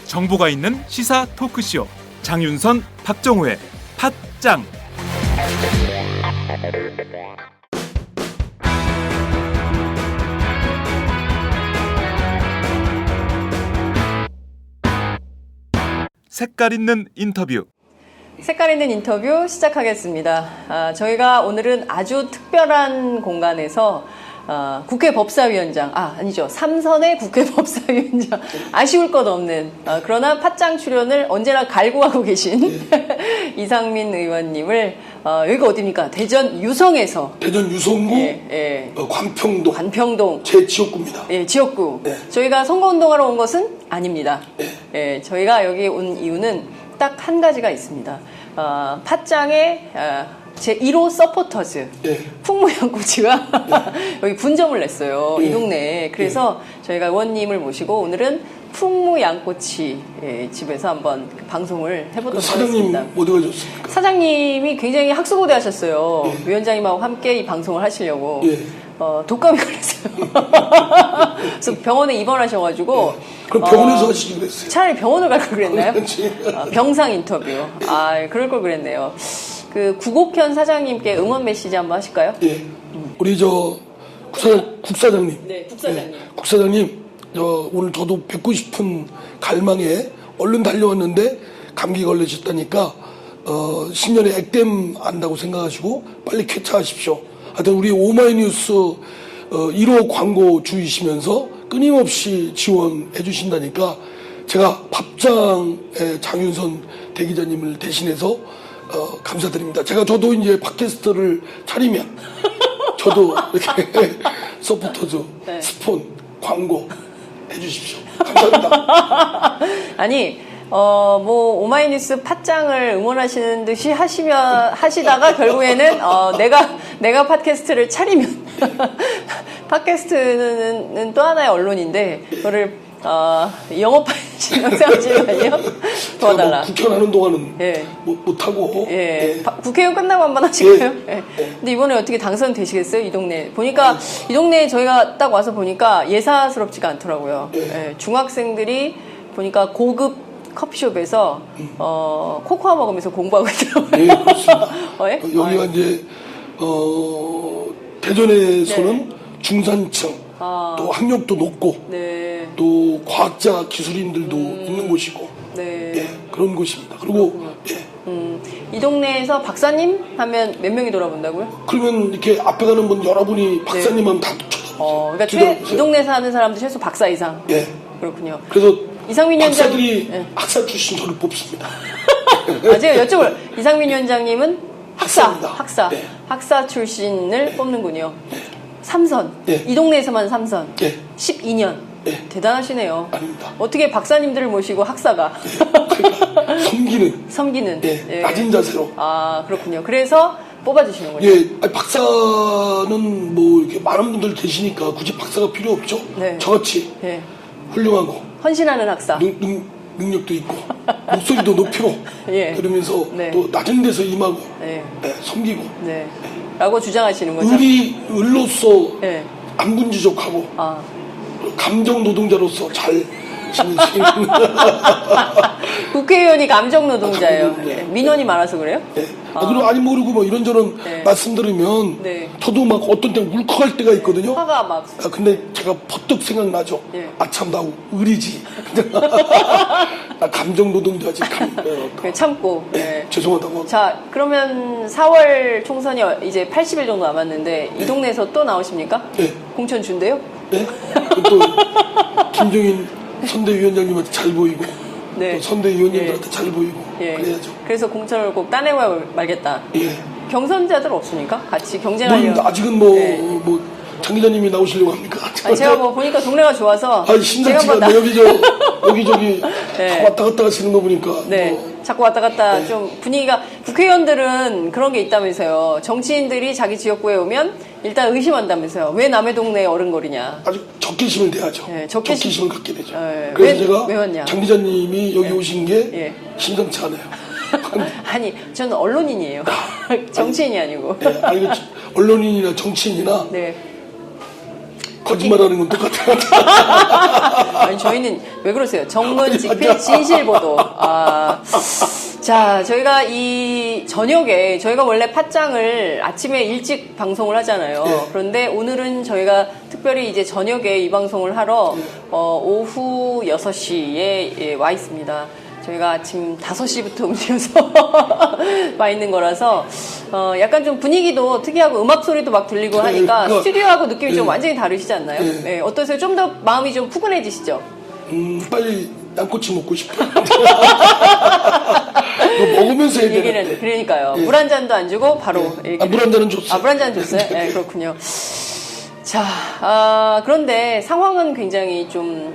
정보가 있는 시사 토크쇼 장윤선, 박정호의 팟짱. 색깔 있는 인터뷰. 색깔 있는 인터뷰 시작하겠습니다. 저희가 오늘은 아주 특별한 공간에서 국회 법사위원장, 아니죠. 삼선의 국회 법사위원장, 아쉬울 것 없는, 그러나 팟짱 출연을 언제나 갈구하고 계신 이상민 의원님을, 여기가 어디입니까? 대전 유성에서. 대전 유성구, 관평동. 제 지역구입니다. 예, 지역구. 네. 저희가 선거운동하러 온 것은 아닙니다. 예, 저희가 여기 온 이유는 딱 한 가지가 있습니다. 팟짱의, 제 1호 서포터즈 풍무양꼬치가 여기 분점을 냈어요. 이 동네에. 그래서 저희가 의원님을 모시고 오늘은 풍무양꼬치 집에서 한번 방송을 해보도록 하겠습니다. 사장님 어디 가셨습니까? 사장님이 굉장히 학수고대 하셨어요. 위원장님하고 함께 이 방송을 하시려고 독감이 걸렸어요. 그래서 병원에 입원하셔가지고 그럼 병원에서 하시기로 했어요. 차라리 병원을 갈 걸 그랬나요? 병상 인터뷰. 그럴 걸 그랬네요. 그 구곡현 사장님께 응원 메시지 한번 하실까요? 예. 우리 국사장님. 네, 국사장님. 국사장님, 오늘 저도 뵙고 싶은 갈망에 얼른 달려왔는데 감기 걸리셨다니까 신년에 액땜 안다고 생각하시고 빨리 쾌차하십시오. 하여튼 우리 오마이뉴스 1호 광고주이시면서 끊임없이 지원해 주신다니까 제가 밥장의 장윤선 대기자님을 대신해서 감사드립니다. 저도 이제 팟캐스트를 차리면 저도 이렇게 서포터즈, 스폰, 광고 해주십시오. 감사합니다. 아니, 오마이뉴스 팟짱을 응원하시는 듯이 하시다가 결국에는, 내가 팟캐스트를 차리면, 팟캐스트는 또 하나의 언론인데, 그거를, 영업하시는 생각하시면요. 도와달라. 국회의원 하는 동안은 못하고. 국회의원 끝나고 한번 하실까요? 근데 이번에 어떻게 당선되시겠어요? 이 동네. 보니까, 이 동네에 저희가 딱 와서 보니까 예사스럽지가 않더라고요. 중학생들이 보니까 고급 커피숍에서 코코아 먹으면서 공부하고 있더라고요. 네, 그렇습니다. 여기가 이제 대전에서는 중산층, 또 학력도 높고, 또 과학자 기술인들도 있는 곳이고, 그런 곳입니다. 그리고 이 동네에서 박사님 하면 몇 명이 돌아본다고요? 그러면 이렇게 앞에 가는 분 여러분이 박사님 하면 다 쳐다보세요. 그러니까 이 동네 사는 사람들 최소 박사 이상. 그렇군요. 그래서 이상민 위원장, 박사들이 학사 출신 저를 뽑습니다. 제가 여쭤볼 이상민 위원장님은 학사입니다. 학사 출신을 뽑는군요. 삼선. 이 동네에서만 삼선. 12년. 대단하시네요. 아닙니다. 어떻게 박사님들을 모시고 학사가 섬기는 낮은 자세로. 그렇군요. 그래서 뽑아주시는군요. 박사는 뭐 이렇게 많은 분들 계시니까 굳이 박사가 필요 없죠. 저같이 훌륭하고 헌신하는 학사. 능력도 있고 목소리도 높이고 그러면서 또 낮은 데서 임하고 섬기고 라고 주장하시는 거죠. 을로서 안분지족하고 감정 노동자로서 잘 지내시는 국회의원이 감정 노동자예요. 민원이 많아서 그래요? 그리고 모르고 뭐 이런저런 말씀 들으면 저도 막 어떤 때 울컥할 때가 있거든요. 화가 막. 근데 제가 퍼뜩 생각나죠. 참 나 을이지. 나 감정 노동자지. 참고. 죄송하다고. 자, 그러면 4월 총선이 이제 80일 정도 남았는데 이 동네에서 또 나오십니까? 공천 준대요? 또 김종인 선대위원장님한테 잘 보이고 또 선대위원님들한테 잘 보이고 그래야죠. 그래서 공천을 꼭 따내고 말겠다. 경선자들 없습니까? 같이 경쟁하려고. 아직은 장 기자님이 나오시려고 합니까? 제가 보니까 동네가 좋아서. 심상치가 여기저기 왔다 갔다 하시는 거 보니까. 자꾸 왔다 갔다 좀 분위기가, 국회의원들은 그런 게 있다면서요. 정치인들이 자기 지역구에 오면 일단 의심한다면서요. 왜 남의 동네에 어른거리냐. 아주 적개심을 돼야죠. 적개심을 갖게 되죠. 그래서 제가 왜 왔냐. 장 기자님이 여기 오신 게 심상치 않아요. 아니, 저는 언론인이에요. 정치인이 아니고. 예, 아니, 언론인이나 정치인이나 네. 거짓말하는 건 똑같아요. 아니, 저희는 왜 그러세요? 정문 집회 진실 보도. 자, 저희가 이 저녁에 저희가 원래 팟짱을 아침에 일찍 방송을 하잖아요. 네. 그런데 오늘은 저희가 특별히 이제 저녁에 이 방송을 하러 오후 6시에 와 있습니다. 저희가 아침 5시부터 움직여서 와 있는 거라서 약간 좀 분위기도 특이하고 음악 소리도 막 들리고 하니까 그러니까, 스튜디오하고 느낌이 좀 완전히 다르시지 않나요? 네. 네, 어떠세요? 좀 더 마음이 좀 푸근해지시죠? 빨리 양꼬치 먹고 싶어요. 너 먹으면서 해야 되는데. 그러니까요. 예. 물 한 잔도 안 주고 바로 이렇게. 물 한 잔은 줬어요. 물 한 잔 줬어요? 네, 그렇군요. 자, 그런데 상황은 굉장히 좀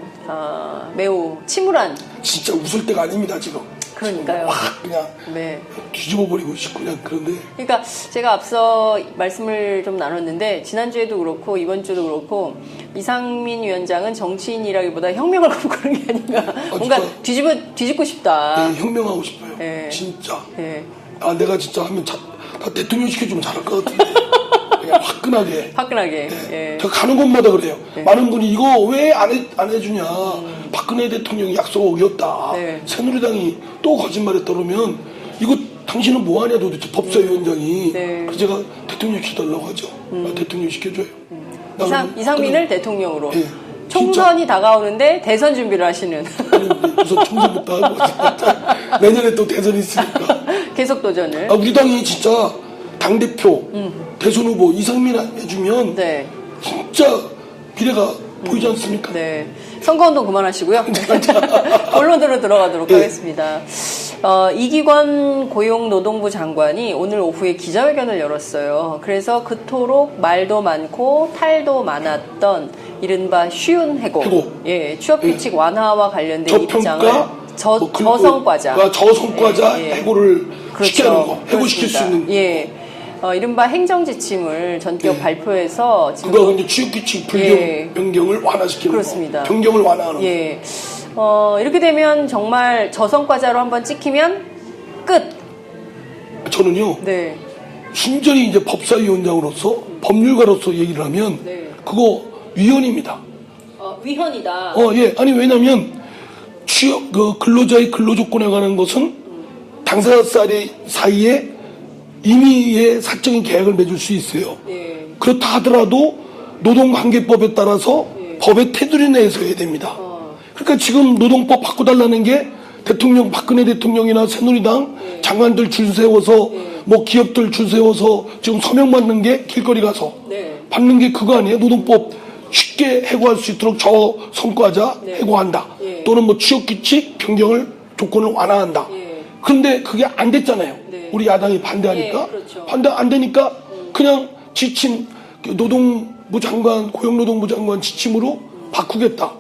매우 침울한. 진짜 웃을 때가 아닙니다 지금. 그러니까요. 확 그냥 네. 뒤집어 버리고 싶고 그냥 그런데. 그러니까 제가 앞서 말씀을 좀 나눴는데 지난주에도 그렇고 이번 주도 그렇고 이상민 위원장은 정치인이라기보다 혁명을 꿈꾸는 게 아닌가. 뭔가 뒤집고 싶다. 네, 혁명하고 싶어요. 네. 진짜. 네. 내가 진짜 하면 다 대통령 시켜주면 잘할 것 같은데. 그냥 화끈하게. 화끈하게. 네. 예. 제가 가는 곳마다 그래요. 많은 분이 이거 왜 안 해주냐. 박근혜 대통령이 약속 어겼다. 네. 새누리당이 또 거짓말에 따르면 이거 당신은 뭐하냐 도대체 법사위원장이. 네. 그래서 제가 대통령 시켜달라고 하죠. 대통령 시켜줘요. 이상민을 대통령으로. 예. 총선이 다가오는데 대선 준비를 하시는. 아니, 우선 총선부터 하고 내년에 또 대선이 있으니까. 계속 도전을. 우리 당이 진짜 당대표, 대선 후보 이상민 해주면 네. 진짜 미래가 보이지 않습니까? 네. 선거운동 그만하시고요. 본론으로 들어가도록 네. 하겠습니다. 이기권 고용노동부 장관이 오늘 오후에 기자회견을 열었어요. 그래서 그토록 말도 많고 탈도 많았던 이른바 쉬운 해고. 예, 취업규칙 완화와 관련된 입장을 저성과자 해고를 시키는 거, 해고시킬 수 있는 거. 예. 이른바 행정지침을 전격 발표해서 지금 그거 이제 취업규칙 변경을 완화시키는 그렇습니다. 거. 변경을 완화하는 거. 예. 이렇게 되면 정말 저성과자로 한번 찍히면 끝. 저는요. 네. 순전히 이제 법사위원장으로서 법률가로서 얘기를 하면 그거 위헌입니다. 위헌이다. 예. 아니 왜냐면 근로자의 근로조건에 관한 것은 당사자 사이에 임의의 사적인 계약을 맺을 수 있어요. 예. 그렇다 하더라도 노동관계법에 따라서 법의 테두리 내에서 해야 됩니다. 그러니까 지금 노동법 바꿔달라는 게 박근혜 대통령이나 새누리당 장관들 줄 세워서 뭐 기업들 줄 세워서 지금 서명 받는 게 길거리 가서 받는 게 그거 아니에요? 노동법 쉽게 해고할 수 있도록 저성과자 해고한다. 또는 뭐 취업규칙 변경을 조건을 완화한다. 그런데 그게 안 됐잖아요. 우리 야당이 반대하니까. 그렇죠. 반대 안 되니까 그냥 지침 노동부 장관 고용노동부 장관 지침으로 바꾸겠다.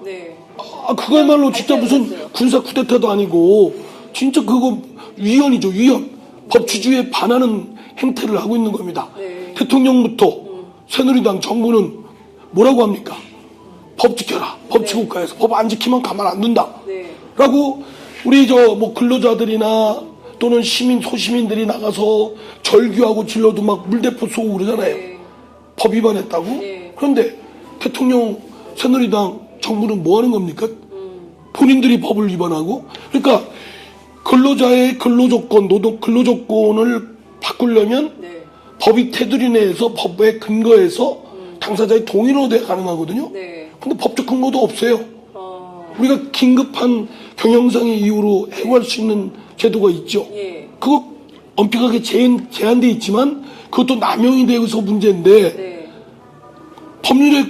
그거야말로 진짜 무슨 군사 쿠데타도 아니고 진짜 그거 위헌이죠. 위헌. 법치주의에 반하는 행태를 하고 있는 겁니다. 대통령부터 새누리당 정부는 뭐라고 합니까? 법 지켜라. 법치국가에서 법 안 지키면 가만 안 둔다. 라고 우리 뭐 근로자들이나 또는 소시민들이 나가서 절규하고 질러도 막 물대포 쏘고 그러잖아요. 법 위반했다고? 그런데 대통령, 새누리당, 정부는 뭐 하는 겁니까? 본인들이 법을 위반하고? 그러니까 근로자의 근로조건을 바꾸려면 법이 테두리 내에서 법에 근거해서 당사자의 동의로 돼야 가능하거든요. 근데 법적 근거도 없어요. 우리가 긴급한 경영상의 이유로 해고할 수 있는 제도가 있죠. 그거 엄격하게 제한돼 있지만 그것도 남용이 되어서 문제인데 법률에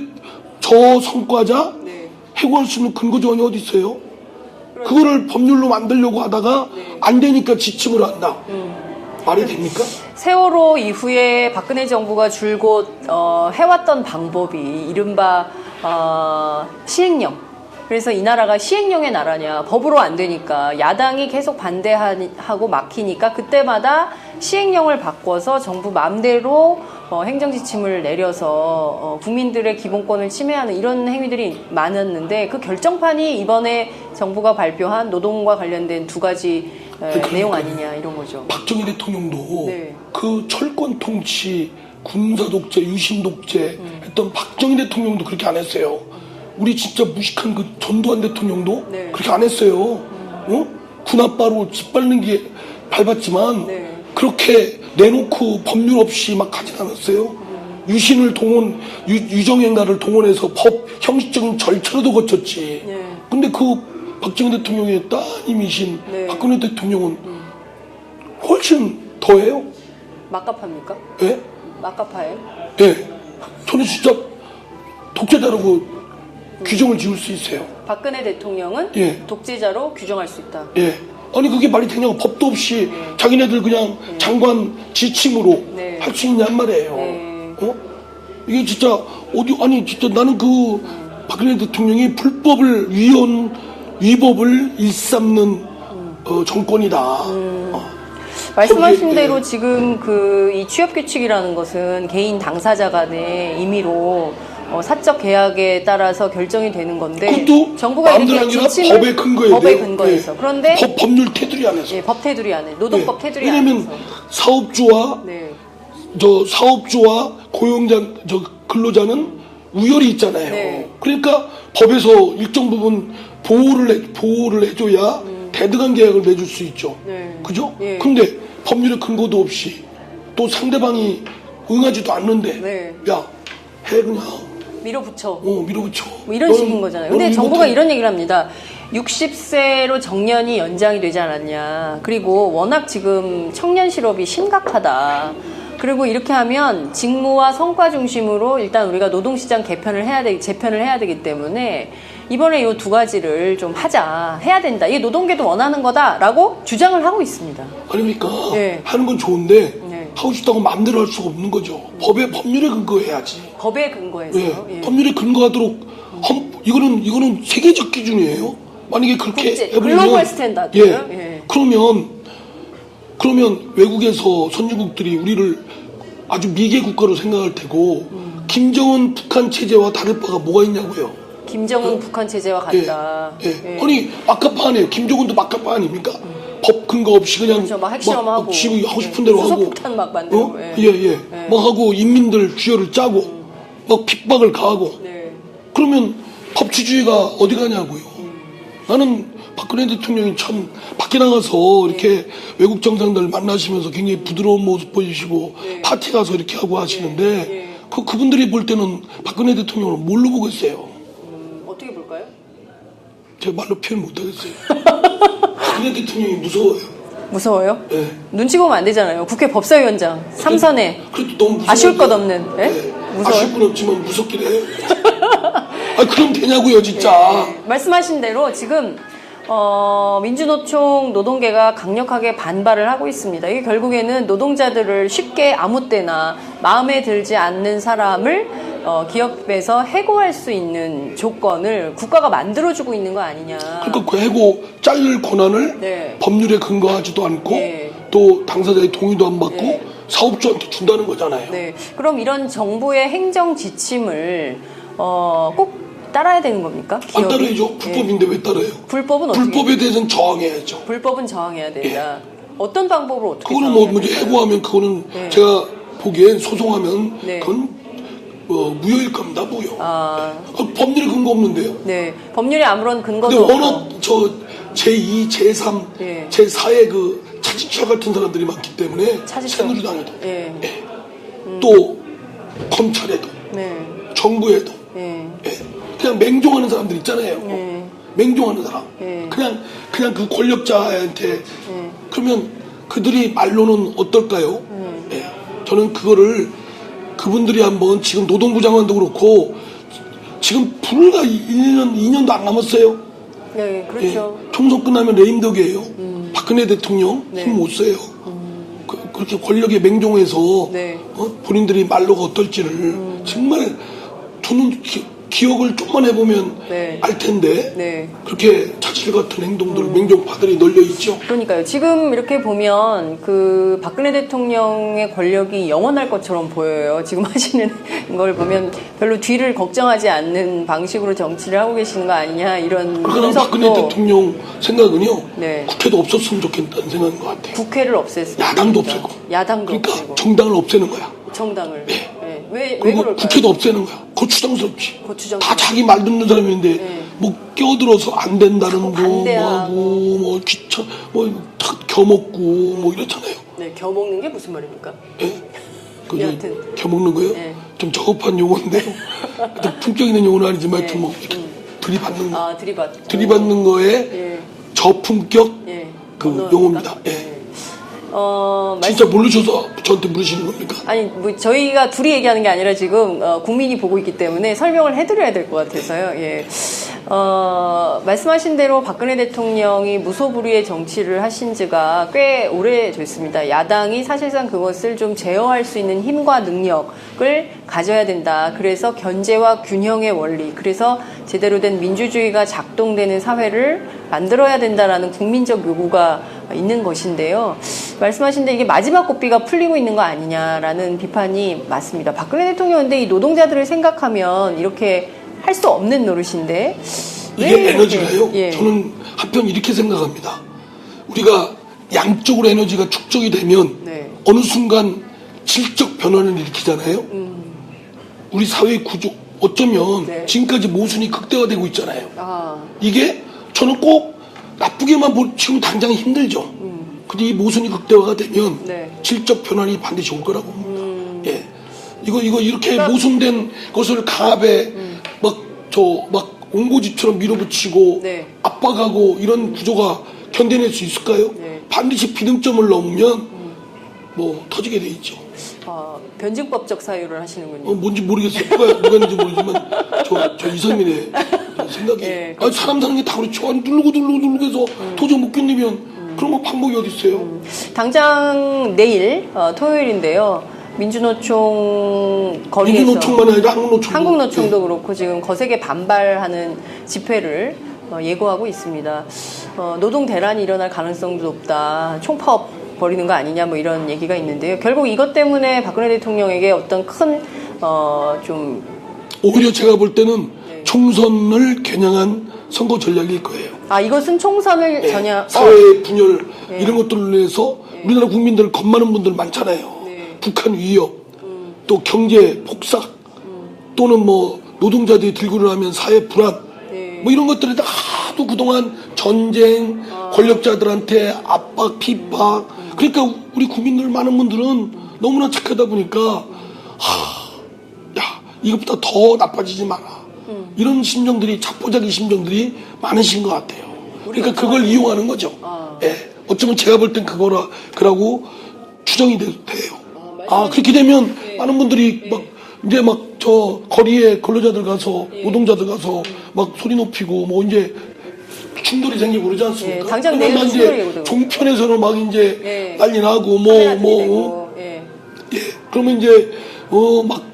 저성과자 해고할 수 있는 근거 조항이 어디 있어요? 그거를 법률로 만들려고 하다가 안 되니까 지침을 한다. 말이 됩니까? 세월호 이후에 박근혜 정부가 줄곧 해왔던 방법이 이른바 시행령. 그래서 이 나라가 시행령의 나라냐, 법으로 안 되니까 야당이 계속 반대하고 막히니까 그때마다 시행령을 바꿔서 정부 마음대로 행정지침을 내려서 국민들의 기본권을 침해하는 이런 행위들이 많았는데 그 결정판이 이번에 정부가 발표한 노동과 관련된 두 가지 내용 아니냐 이런 거죠. 박정희 대통령도 네. 그 철권 통치, 군사 독재, 유신 독재 했던 박정희 대통령도 그렇게 안 했어요. 우리 진짜 무식한 그 전두환 대통령도 네. 그렇게 안 했어요. 어? 군 아빠로 짓밟는 게 밟았지만 네. 그렇게 내놓고 법률 없이 막 하진 않았어요. 유신을 유정행가를 동원해서 법 형식적인 절차로도 거쳤지. 네. 근데 그 박정희 대통령의 따님이신 네. 박근혜 대통령은 훨씬 더해요. 막가파입니까? 예? 막가파예요? 예. 저는 진짜 독재자라고 규정을 지을 수 있어요. 박근혜 대통령은 예. 독재자로 규정할 수 있다. 예. 아니 그게 말이 되냐고. 법도 없이 자기네들 그냥 장관 지침으로 네. 할 수 있냔 말이에요. 네. 어? 이게 진짜 아니 진짜 나는 그 박근혜 대통령이 불법을 위법을 일삼는 정권이다. 말씀하신 거기에, 대로 지금 이 취업 규칙이라는 것은 개인 당사자 간의 임의로 사적 계약에 따라서 결정이 되는 건데 그것도 정부가 마음대로 이렇게 아니라 지침을 법에 근거해야 법에 돼요. 근거해서 예. 그런데 법률 테두리 안에서. 예, 법 테두리 안에 노동법 예. 테두리 왜냐면 안에서 사업주와 네. 사업주와 근로자는 우열이 있잖아요. 네. 그러니까 법에서 일정 부분 보호를 해줘야 대등한 계약을 맺을 수 있죠. 네. 그죠? 예. 근데 법률의 근거도 없이 또 상대방이 응하지도 않는데 네. 야, 해 그냥 밀어붙여 밀어붙여. 뭐 이런 식인 거잖아요. 근데 정부가 이런 얘기를 합니다. 60세로 정년이 연장이 되지 않았냐. 그리고 워낙 지금 청년 실업이 심각하다. 그리고 이렇게 하면 직무와 성과 중심으로 일단 우리가 노동시장 재편을 해야 되기 때문에 이번에 이 두 가지를 좀 해야 된다. 이게 노동계도 원하는 거다라고 주장을 하고 있습니다. 아닙니까? 네. 하는 건 좋은데 네. 하고 싶다고 마음대로 할 수가 없는 거죠. 법률에 근거해야지. 법에 근거해서요. 예. 예. 법률에 근거하도록 이거는 세계적 기준이에요. 만약에 그렇게 국제, 해버리면 글로벌 스탠다드예요? 예. 그러면 외국에서 선진국들이 우리를 아주 미개 국가로 생각할 테고 김정은 북한 체제와 다를 바가 뭐가 있냐고요. 김정은 북한 체제와 같다. 예. 예. 아니 막가파 아니에요. 김정은도 막가파 아닙니까? 법 근거 없이 그냥 그렇죠. 막 핵실험하고 지금 하고 싶은 대로 하고 수소폭탄 막 만들고 예. 막 하고 인민들 주열을 짜고 막 핍박을 가하고 네. 그러면 법치주의가 어디 가냐고요. 나는 박근혜 대통령이 참 밖에 나가서 이렇게 외국 정상들 만나시면서 굉장히 부드러운 모습 보이시고 파티 가서 이렇게 하고 하시는데 그분들이 볼 때는 박근혜 대통령을 뭘로 보고 있어요? 어떻게 볼까요? 제가 말로 표현 못하겠어요. 박근혜 대통령이 무서워요. 무서워요? 예. 눈치 보면 안 되잖아요. 국회 법사위원장 3선에 그래도 너무 무서워. 아쉬울 것 없는. 예? 무서워요? 아쉬울 건 없지만 무섭긴 해요. 그럼 되냐고요, 진짜. 네. 말씀하신 대로 지금 민주노총 노동계가 강력하게 반발을 하고 있습니다. 이게 결국에는 노동자들을 쉽게 아무 때나 마음에 들지 않는 사람을 기업에서 해고할 수 있는 조건을 국가가 만들어주고 있는 거 아니냐. 그러니까 그 해고 자를 권한을 네. 법률에 근거하지도 않고 네. 또 당사자의 동의도 안 받고 네. 사업주한테 준다는 거잖아요. 네. 그럼 이런 정부의 행정 지침을 꼭 따라야 되는 겁니까? 안 기업이? 따라야죠. 불법인데 왜 따라요? 불법은 어떻게? 불법에 대해서는 저항해야죠. 불법은 저항해야 된다. 어떤 방법으로 어떻게? 그거는 저항해야 뭐지 될까요? 해고하면 그거는 네. 제가 보기엔 소송하면 네. 그건 무효일 겁니다. 무효. 아, 법률에 근거 없는데요. 네. 법률에 아무런 근거도 근데 없고. 워낙 제2, 제3, 예. 제4의 그 차지철 같은 사람들이 많기 때문에 차지철. 새누리당에도 예. 또 검찰에도 네. 정부에도 예. 그냥 맹종하는 사람들 있잖아요. 예. 맹종하는 사람. 예. 그냥 그 권력자한테 그러면 그들이 말로는 어떨까요? 예. 저는 그분들이 한번 지금 노동부 장관도 그렇고 지금 불과 1년, 2년도 안 남았어요. 네, 그렇죠. 예. 총선 끝나면 레임덕이에요. 박근혜 대통령 네. 힘 못 써요. 그렇게 권력에 맹종해서 네. 본인들이 말로가 어떨지를 정말 저는 기억을 좀만 해보면 네. 알 텐데 네. 그렇게 자질 같은 행동들 맹종파들이 널려 있죠. 그러니까요. 지금 이렇게 보면 그 박근혜 대통령의 권력이 영원할 것처럼 보여요. 지금 하시는 걸 보면 별로 뒤를 걱정하지 않는 방식으로 정치를 하고 계시는 거 아니냐 이런 그러나 박근혜 분석도. 대통령 생각은요. 네. 국회도 없었으면 좋겠다는 생각인 것 같아요. 국회를 없앴습니다. 야당도 없애고. 야당도 그러니까 없애고. 정당을 없애는 거야. 정당을. 네. 왜 그리고 그럴까요? 국회도 없애는 거야. 고추장스럽지. 고추장스럽지. 다 자기 말 듣는 사람인데 뭐 껴들어서 안 된다는 자꾸 거 반대하고. 뭐 귀찮 뭐다 겨먹고 뭐 이렇잖아요. 네, 겨먹는 게 무슨 말입니까? 예? 그 여하튼. 겨먹는 거예요? 네. 좀 저급한 용어인데 품격 있는 용어는 아니지만 하여튼 뭐 이렇게 들이받는 거. 아, 들이받. 들이받는 거에 예. 저품격 예. 그 언어입니까? 용어입니다. 예. 말씀. 진짜 모르셔서 저한테 물으시는 겁니까? 아니, 뭐 저희가 둘이 얘기하는 게 아니라 지금 국민이 보고 있기 때문에 설명을 해드려야 될 것 같아서요. 예. 말씀하신 대로 박근혜 대통령이 무소불위의 정치를 하신 지가 꽤 오래됐습니다. 야당이 사실상 그것을 좀 제어할 수 있는 힘과 능력을 가져야 된다. 그래서 견제와 균형의 원리, 그래서 제대로 된 민주주의가 작동되는 사회를 만들어야 된다라는 국민적 요구가 있는 것인데요. 말씀하신 대 이게 마지막 고삐가 풀리고 있는 거 아니냐라는 비판이 맞습니다. 박근혜 대통령은 근데 이 노동자들을 생각하면 이렇게 할 수 없는 노릇인데 왜 이게 이렇게, 에너지가요. 예. 저는 한편 이렇게 생각합니다. 우리가 양쪽으로 에너지가 축적이 되면 네. 어느 순간 질적 변화를 일으키잖아요. 우리 사회의 구조 어쩌면 네. 지금까지 모순이 극대화되고 있잖아요. 아, 이게 저는 꼭 나쁘게만 지금 당장 힘들죠. 근데 이 모순이 극대화가 되면 네. 질적 변환이 반드시 올 거라고 봅니다. 예. 이거 이렇게 그러니까 모순된 것을 강압에 막 옹고지처럼 밀어붙이고 네. 압박하고 이런 구조가 견뎌낼 수 있을까요? 네. 반드시 비등점을 넘으면 뭐 터지게 돼 있죠. 변증법적 사유를 하시는군요. 뭔지 모르겠어요. 누가 있는지 모르지만 저 이선민의 생각이. 예, 아니, 사람 사는 게 다 그렇죠. 아니, 누르고 해서 도저히 못 견디면 그런 방법이 어디 있어요? 당장 내일 토요일인데요. 민주노총 거리에서 민주노총만 아니라 한국노총도. 한국노총도 그렇고 지금 거세게 반발하는 집회를 예고하고 있습니다. 노동 대란이 일어날 가능성도 높다. 총파업 벌이는 거 아니냐 뭐 이런 얘기가 있는데요. 결국 이것 때문에 박근혜 대통령에게 어떤 큰 좀 오히려 제가 볼 때는 총선을 겨냥한 선거 전략일 거예요. 이것은 총선을 전혀 사회 분열 이런 것들로 해서 우리나라 국민들 겁많은 분들 많잖아요. 북한 위협, 또 경제 폭삭, 또는 뭐 노동자들이 들고 일어나면 사회 불안, 뭐 이런 것들이 다 하도 그동안 전쟁, 권력자들한테 압박, 핍박. 그러니까 우리 국민들 많은 분들은 너무나 착하다 보니까 이것보다 더 나빠지지 마라. 이런 심정들이 자포자기 심정들이 많으신 것 같아요. 그러니까 그걸 이용하는 거죠. 예. 어쩌면 제가 볼 땐 그러고 추정이 돼요. 그렇게 되면 많은 분들이 이제 저 거리에 근로자들 가서 노동자들 가서 막 소리 높이고 뭐 이제 충돌이 생기고 그러지 않습니까? 당장 그러면 내일 이제 종편에서는 막 이제 난리 나고 그러면 이제 막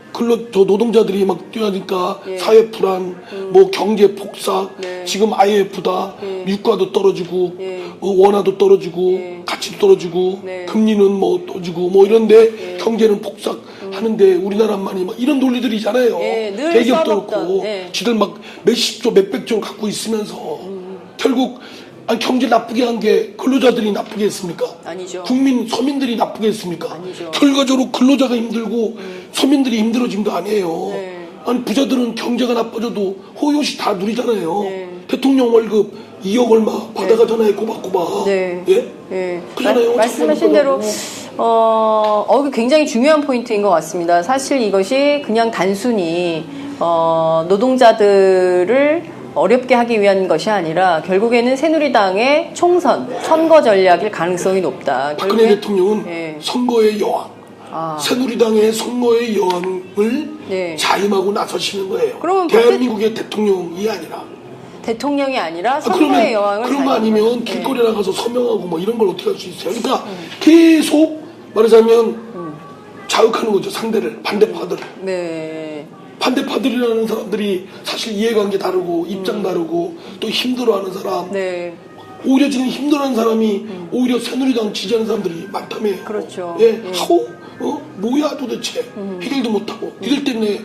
저 노동자들이 막 뛰어가니까 사회 불안, 뭐 경제 폭삭, 지금 IMF다, 유가도 떨어지고, 원화도 떨어지고, 가치도 떨어지고, 금리는 뭐 떨어지고, 뭐 이런데 경제는 폭삭 하는데 우리나라만이 막 이런 논리들이잖아요. 늘 대기업도 써먹던, 그렇고, 지들 막 몇십조, 몇백조 갖고 있으면서 결국 경제 나쁘게 한 게 근로자들이 나쁘게 했습니까? 아니죠. 서민들이 나쁘게 했습니까? 아니죠. 결과적으로 근로자가 힘들고 서민들이 힘들어진 거 아니에요. 아니 부자들은 경제가 나빠져도 호요시 다 누리잖아요. 대통령 월급 2억 얼마 받아가잖아요. 꼬박꼬박. 예? 그잖아요. 말씀하신 대로 굉장히 중요한 포인트인 것 같습니다. 사실 이것이 그냥 단순히 노동자들을 어렵게 하기 위한 것이 아니라 결국에는 새누리당의 총선, 선거 전략일 가능성이 높다. 박근혜 대통령은 선거의 여왕, 새누리당의 선거의 여왕을 자임하고 나서시는 거예요. 그러면 대한민국의 대통령이 아니라. 대통령이 아니라 선거의 여왕을 그런 거 아니면 길거리에 나가서 서명하고 뭐 이런 걸 어떻게 할 수 있어요? 그러니까 계속 말하자면 자극하는 거죠. 상대를, 반대파들을. 반대파들이라는 사람들이 사실 이해관계 다르고 입장 다르고 또 힘들어하는 사람 네. 오히려 지금 힘들어하는 사람이 오히려 새누리당 지지하는 사람들이 많다며. 그렇죠. 예, 하고 뭐야 도대체 해결도 못하고 니들 때문에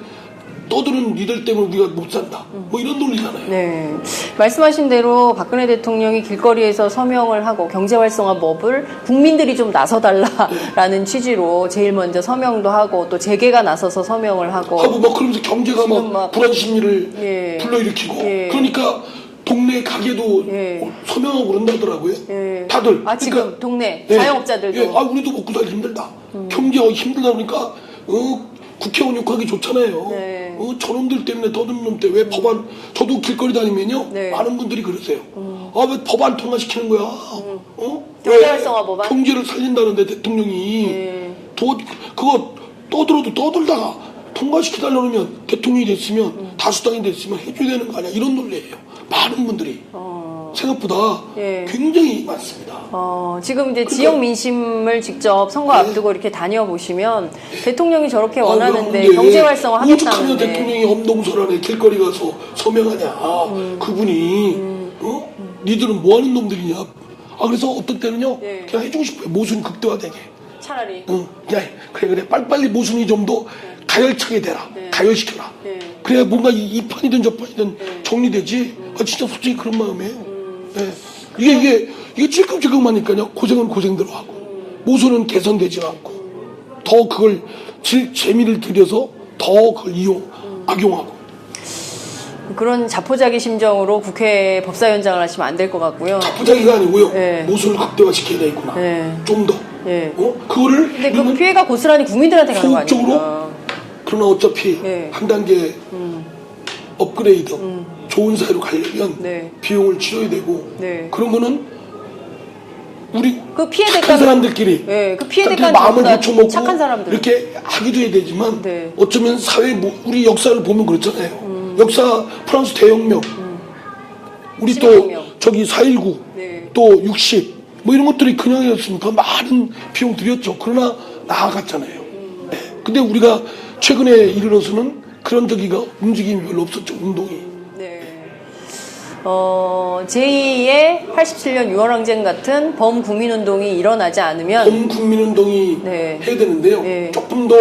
떠드는 니들 때문에 우리가 못 산다. 뭐 이런 논리잖아요. 네. 말씀하신 대로 박근혜 대통령이 길거리에서 서명을 하고 경제활성화법을 국민들이 좀 나서달라라는 취지로 제일 먼저 서명도 하고 또 재계가 나서서 서명을 하고 막 그러면서 경제가 막 불안 심리를 예. 불러일으키고 예. 그러니까 동네 가게도 예. 서명하고 그런다더라고요. 예. 다들. 지금 동네 예. 자영업자들도 예. 우리도 먹고 살기 힘들다. 경제가 힘들다 보니까 국회의원 욕하기 좋잖아요. 네. 저놈들 때문에 떠드는 놈 때 왜 법안 저도 길거리 다니면요 네. 많은 분들이 그러세요. 왜 법안 통과시키는 거야? 경제활성화 법안? 경제를 살린다는데 대통령이 그거 떠들어도 떠들다가 통과시켜달라 그러면 대통령이 됐으면 다수당이 됐으면 해줘야 되는 거 아니야? 이런 논리예요. 많은 분들이 생각보다 예. 굉장히 많습니다. 지금 이제 지역 민심을 직접 선거 앞두고 이렇게 다녀보시면 대통령이 저렇게 원하는데 경제활성화 오죽하면 하겠다는데 대통령이 엄동설안에 길거리 가서 서명하냐. 그분이 니들은 뭐하는 놈들이냐. 그래서 어떤 때는요 예. 그냥 해주고 싶어요. 모순 극대화되게. 차라리 그냥 그래 빨리빨리 모순이 좀 더 가열차게 되라. 가열시켜라. 예. 그래야 뭔가 이 판이든 저 판이든 정리되지. 진짜 솔직히 그런 마음이에요. 이게 찔끔찔끔하니까요. 고생은 고생대로 하고 모순은 개선되지 않고 더 그걸 재미를 들여서 더 그걸 악용하고. 그런 자포자기 심정으로 국회 법사위원장을 하시면 안 될 것 같고요. 자포자기가 아니고요. 네. 모순을 극대화시켜야 되겠구나. 네. 좀 더. 예. 그거를. 근데 그 피해가 고스란히 국민들한테 가는 거 소극적으로. 아닙니까? 그러나 어차피 네. 한 단계 업그레이드 좋은 사회로 가려면 네. 비용을 치러야 되고 네. 그런 거는 우리 그 피해 착한 대가는- 사람들끼리 예, 그 피해 딱 대가는 마음을 전부 다 고쳐먹고 착한 사람들. 이렇게 하기도 해야 되지만 네. 어쩌면 사회 우리 역사를 보면 그렇잖아요. 역사 프랑스 대혁명 우리 또 15혁명. 저기 4.19 네. 또 60 뭐 이런 것들이 그냥이었으니까 많은 비용 들였죠. 그러나 나아갔잖아요. 네. 근데 우리가 최근에 이르러서는 그런 움직임이 별로 없었죠. 운동이. 네. 제2의 87년 6월 항쟁 같은 범국민운동이 일어나지 않으면 범국민운동이 네. 해야 되는데요. 네. 조금 더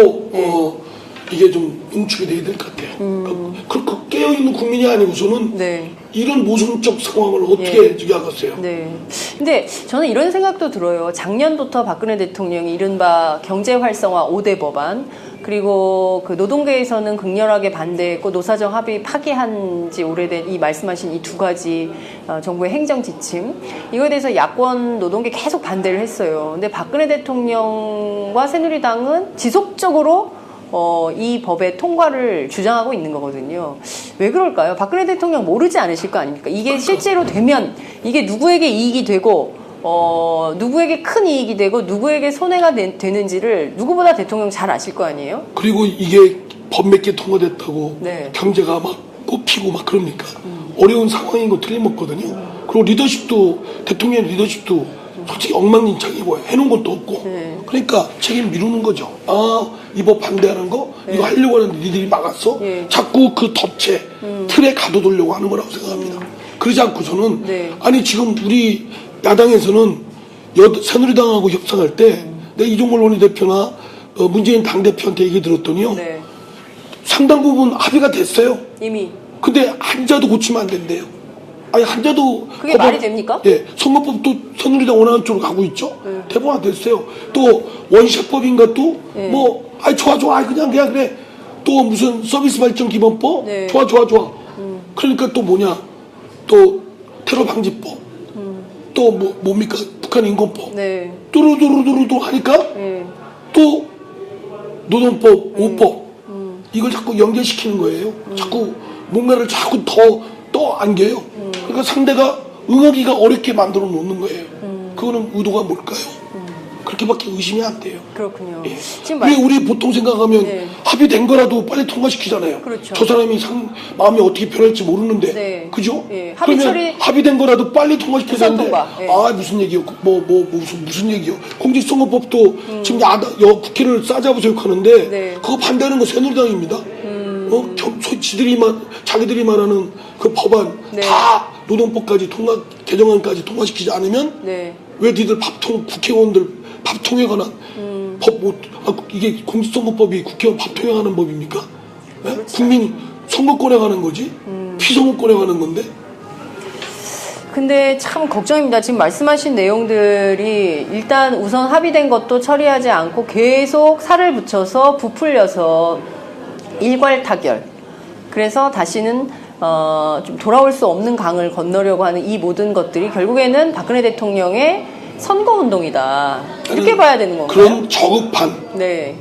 이게 좀 응축이 돼야 될 것 같아요. 그러니까 깨어있는 국민이 아니고서는 네. 이런 모순적 상황을 어떻게 저기 하겠어요. 네. 근데 저는 이런 생각도 들어요. 작년부터 박근혜 대통령이 이른바 경제활성화 5대 법안 그리고 그 노동계에서는 극렬하게 반대했고 노사정 합의 파기한 지 오래된 이 말씀하신 이 두 가지 정부의 행정 지침 이거에 대해서 야권 노동계 계속 반대를 했어요. 근데 박근혜 대통령과 새누리당은 지속적으로 이 법의 통과를 주장하고 있는 거거든요. 왜 그럴까요? 박근혜 대통령 모르지 않으실 거 아닙니까? 이게 실제로 되면 이게 누구에게 이익이 되고 누구에게 큰 이익이 되고 누구에게 손해가 되는지를 누구보다 대통령 잘 아실 거 아니에요? 그리고 이게 법 몇 개 통과됐다고 네. 경제가 막 뽑히고 막 그럽니까? 어려운 상황인 거 틀림없거든요. 그리고 리더십도 대통령 리더십도 솔직히 엉망진창이고 해놓은 것도 없고 네. 그러니까 책임 미루는 거죠. 이 법 반대하는 거 이거 하려고 하는데 니들이 막았어. 네. 자꾸 그 덫에 틀에 가둬두려고 하는 거라고 생각합니다. 그러지 않고서는 네. 아니 지금 우리 야당에서는 새누리당하고 협상할 때 내가 이종걸 원내대표나 문재인 당대표한테 얘기 들었더니요. 네. 상당 부분 합의가 됐어요. 이미. 근데 한자도 고치면 안 된대요. 아니 한자도 그게 말이 됩니까? 예, 선거법도 새누리당 원하는 쪽으로 가고 있죠. 대부분 됐어요. 또 원시법인가 또 뭐 좋아 그냥 그래. 또 무슨 서비스 발전 기본법 네. 좋아. 그러니까 또 뭐냐 또 테러 방지법 또 뭡니까 북한 인권법 네. 뚜루뚜루뚜루 하니까 또 노동법 5법 이걸 자꾸 연결시키는 거예요. 자꾸 뭔가를 자꾸 더 안겨요. 그러니까 상대가 응하기가 어렵게 만들어 놓는 거예요. 그거는 의도가 뭘까요? 그렇게밖에 의심이 안 돼요. 그렇군요. 예. 지금 왜 우리 보통 생각하면 네. 합의된 거라도 빨리 통과시키잖아요. 그렇죠. 저 사람이 마음이 어떻게 변할지 모르는데, 네. 그죠? 예. 합의 합의된 거라도 빨리 통과시켜야 우선 되는데, 통과. 예. 무슨 얘기요? 무슨 얘기요? 공직선거법도 지금 국회를 싸잡아서 욕하는데, 네. 그거 반대하는 거 새누리당입니다. 소위 자기들이 말하는 그 법안 네. 다 노동법까지 개정안까지 통과시키지 않으면 네. 왜 니들 국회의원들 밥통에 관한 이게 공직선거법이 국회의원 밥통에 관한 법입니까? 네? 국민 선거권에 관한 거지 피선거권에 관한 건데. 근데 참 걱정입니다. 지금 말씀하신 내용들이 일단 우선 합의된 것도 처리하지 않고 계속 살을 붙여서 부풀려서 일괄 타결. 그래서 다시는 좀 돌아올 수 없는 강을 건너려고 하는 이 모든 것들이 결국에는 박근혜 대통령의 선거운동이다. 이렇게 봐야 되는 건가요? 그런 저급한 네.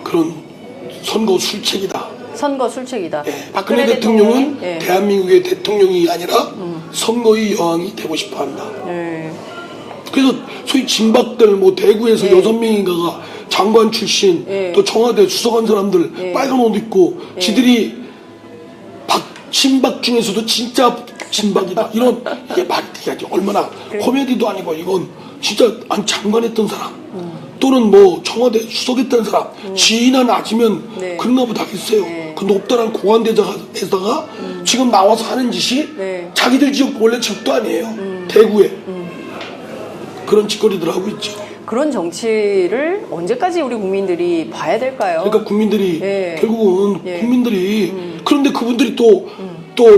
그런 선거 술책이다. 선거 술책이다. 박근혜 대통령은 예. 대한민국의 대통령이 아니라 선거의 여왕이 되고 싶어 한다. 네. 그래서 소위 진박들 대구에서 예. 6명인가가 장관 출신 예. 또 청와대 수석한 사람들 예. 빨간 옷 입고 지들이 친박 중에서도 진짜 진박이다. 이런 이게 말이 돼야지. 얼마나 코미디도 아니고 이건 진짜 장관했던 사람 또는 청와대 수석했던 사람 지위나 낮으면 네. 그런가 보다 하겠어요. 네. 그 높다란 공안대장에다가 지금 나와서 하는 짓이 네. 자기들 지역 원래 지역도 아니에요. 대구에 그런 짓거리들 하고 있죠. 그런 정치를 언제까지 우리 국민들이 봐야 될까요? 그러니까 국민들이 예. 결국은 예. 국민들이 그런데 그분들이 또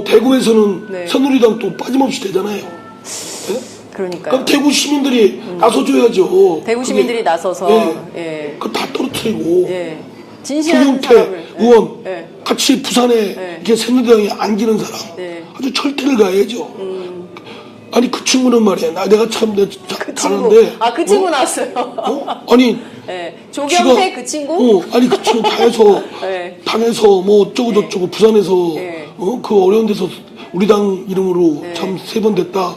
대구에서는 네. 새누리당 또 빠짐없이 되잖아요. 예? 그러니까요. 그럼 대구 시민들이 나서줘야죠. 대구 시민들이 나서서 예. 그거 다 떨어뜨리고 예. 진실한 조경태 사람을 의원 예. 같이 부산에 이렇게 새누리당에 안기는 사람 네. 아주 철퇴를 가야죠. 아니 그 친구는 말이야. 내가 참 그 친구. 다른데 그 친구 나왔어요. 아니 예. 조경태 그 친구? 아니 그 친구 당에서 예. 당에서 어쩌고 저쩌고 부산에서 예. 그 어려운 데서 우리 당 이름으로 참 3번 됐다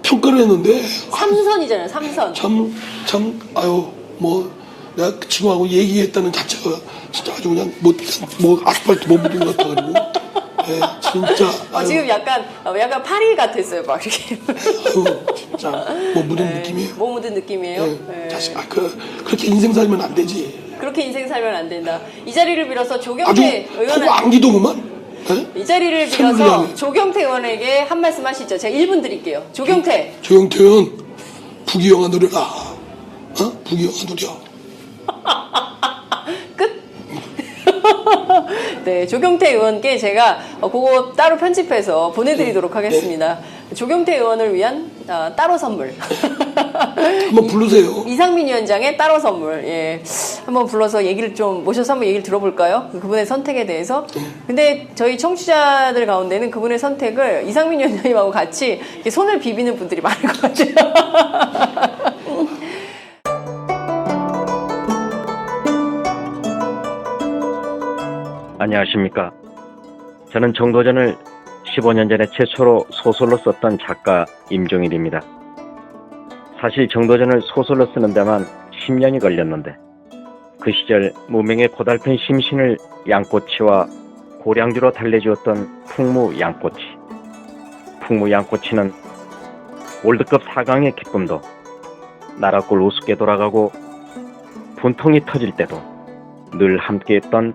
평가를 했는데 삼선이잖아요. 삼선. 참 아유 내가 그 친구하고 얘기했다는 자체가 진짜 아주 그냥 아스팔트 못 묻은 것 같아가지고 진짜 아유, 지금 약간 파리 같았어요. 막 이렇게. 아유 진짜 묻은 느낌이에요. 뭐 묻은 느낌이에요? 예. 자식 그렇게 인생 살면 안 되지. 그렇게 인생 살면 안 된다. 이 자리를 빌어서 아주 조경태 의원은 안기도구만. 이 자리를 빌어서 새누리당에. 조경태 의원에게 한 말씀 하시죠. 제가 1분 드릴게요. 조경태. 조경태 의원 부귀영화 누려라. 부귀영화 누려. 끝. 네, 조경태 의원께 제가 그거 따로 편집해서 보내드리도록 하겠습니다. 조경태 의원을 위한 따로 선물. 한번 부르세요. 이상민 위원장의 따로 선물. 예. 한번 불러서 모셔서 한번 얘기를 들어볼까요? 그분의 선택에 대해서. 근데 저희 청취자들 가운데는 그분의 선택을 이상민 위원장님하고 같이 이렇게 손을 비비는 분들이 많을 것 같아요. 안녕하십니까. 저는 정도전을 15년 전에 최초로 소설로 썼던 작가 임종일입니다. 사실 정도전을 소설로 쓰는 데만 10년이 걸렸는데 그 시절 무명의 고달픈 심신을 양꼬치와 고량주로 달래주었던 풍무 양꼬치. 풍무 양꼬치는 월드컵 4강의 기쁨도 나라골 우습게 돌아가고 분통이 터질 때도 늘 함께했던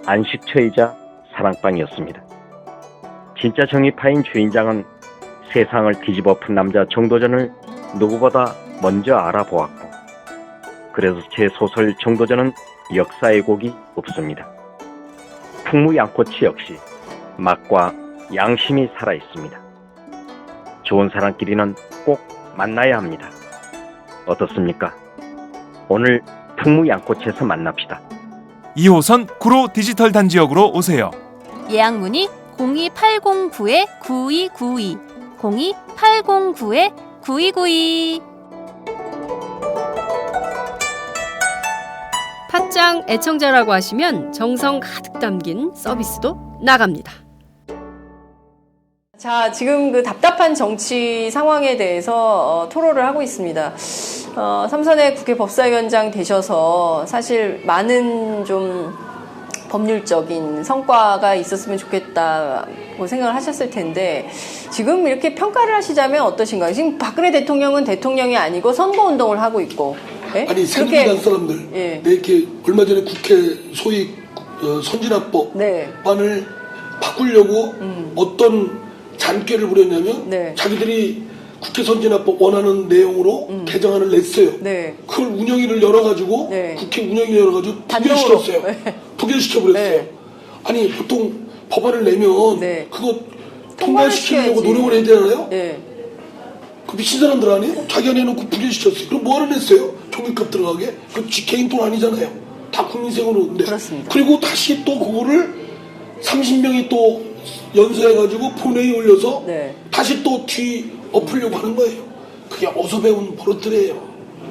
안식처이자 사랑방이었습니다. 진짜 정의파인 주인장은 세상을 뒤집어 푼 남자 정도전을 누구보다 먼저 알아보았고 그래서 제 소설 정도전은 역사의 곡이 없습니다. 풍무 양꼬치 역시 맛과 양심이 살아있습니다. 좋은 사람끼리는 꼭 만나야 합니다. 어떻습니까? 오늘 풍무 양꼬치에서 만납시다. 2호선 구로 디지털 단지역으로 오세요. 예약 문의 02809-9292 02809-9292. 팟짱 애청자라고 하시면 정성 가득 담긴 서비스도 나갑니다. 자, 지금 그 답답한 정치 상황에 대해서 토로를 하고 있습니다. 삼선의 국회 법사위원장 되셔서 사실 많은 좀 법률적인 성과가 있었으면 좋겠다고 생각을 하셨을 텐데 지금 이렇게 평가를 하시자면 어떠신가요? 지금 박근혜 대통령은 대통령이 아니고 선거운동을 하고 있고 아니 새누리당 사람들 예. 이렇게 얼마 전에 국회 소위 선진화법안을 네. 바꾸려고 어떤 잔꾀를 부렸냐면 네. 자기들이 국회 선진화법 원하는 내용으로 개정안을 냈어요. 네. 그걸 운영위를 열어가지고 네. 국회 운영위를 열어가지고 단독으로. 부결시켰어요. 네. 부결시켜버렸어요. 네. 아니 보통 법안을 내면 네. 그거 통과를 통과시키려고 시켜야지. 노력을 해야 되잖아요. 네. 그 미친 사람들 아니에요? 자기가 내놓고 부결시켰어요. 그럼 뭐하러 냈어요? 종이값 들어가게? 그 개인 돈 아니잖아요. 다 국민세금으로. 네. 그렇습니다. 그리고 다시 또 그거를 30명이 또 연서해가지고 본회의 올려서 네. 다시 또 뒤 엎으려고 하는 거예요. 그게 어서 배운 버릇들이에요.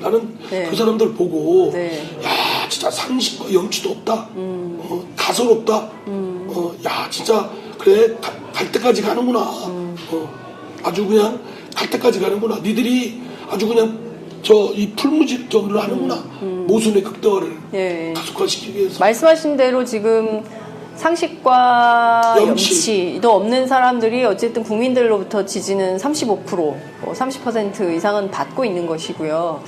나는 네. 그 사람들 보고 네. 야 진짜 상식과 염치도 없다. 가소롭다. 야 진짜 그래 갈 때까지 가는구나. 아주 그냥 갈 때까지 가는구나. 니들이 아주 그냥 이 풀무질적으로 하는구나. 모순의 극대화를 예. 가속화시키기 위해서. 말씀하신 대로 지금 상식과 염치도 없는 사람들이 어쨌든 국민들로부터 지지는 35%, 30% 이상은 받고 있는 것이고요.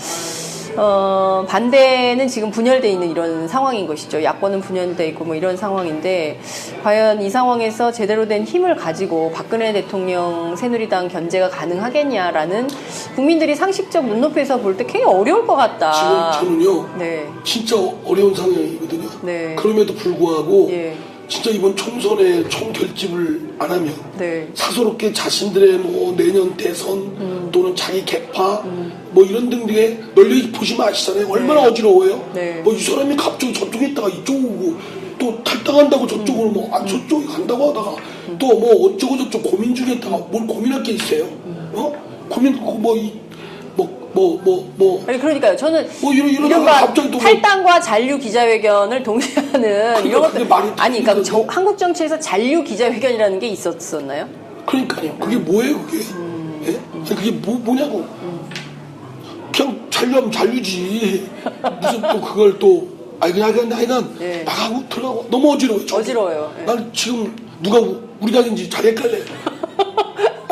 반대는 지금 분열돼 있는 이런 상황인 것이죠. 야권은 분열돼 있고 뭐 이런 상황인데 과연 이 상황에서 제대로 된 힘을 가지고 박근혜 대통령 새누리당 견제가 가능하겠냐라는 국민들이 상식적 눈높이에서 볼 때 굉장히 어려울 것 같다. 지금 저는요. 네. 진짜 어려운 상황이거든요. 네. 그럼에도 불구하고 예. 진짜 이번 총선에 총결집을 안 하면 네. 사소롭게 자신들의 뭐 내년 대선 또는 자기 개파 뭐 이런 등등에 널리 보시면 아시잖아요. 얼마나 어지러워요. 네. 뭐 이 사람이 갑자기 저쪽에 있다가 이쪽 오고 또 탈당한다고 저쪽으로 뭐 저쪽에 간다고 하다가 또 뭐 어쩌고 저쩌고 고민 중에 있다가 뭘 고민할 게 있어요. 고민 아니 그러니까요. 저는 뭐 이러다가 이른바 갑자기 또 뭐- 탈당과 잔류 기자회견을 동시에 하는 이런 그게 것들 말이 아니 그러니까 되는 한국 정치에서 잔류 기자회견이라는 게 있었었나요? 그러니까요. 그게 뭐예요, 그게? 예? 아니, 그게 뭐냐고. 그냥 잔류하면 잔류지. 무슨 또 그걸 또, 그냥 하여간 예. 나가고 들어가고 너무 어지러워요. 저도. 어지러워요. 예. 난 지금 누가 우리 당인지 잘 헷갈려요.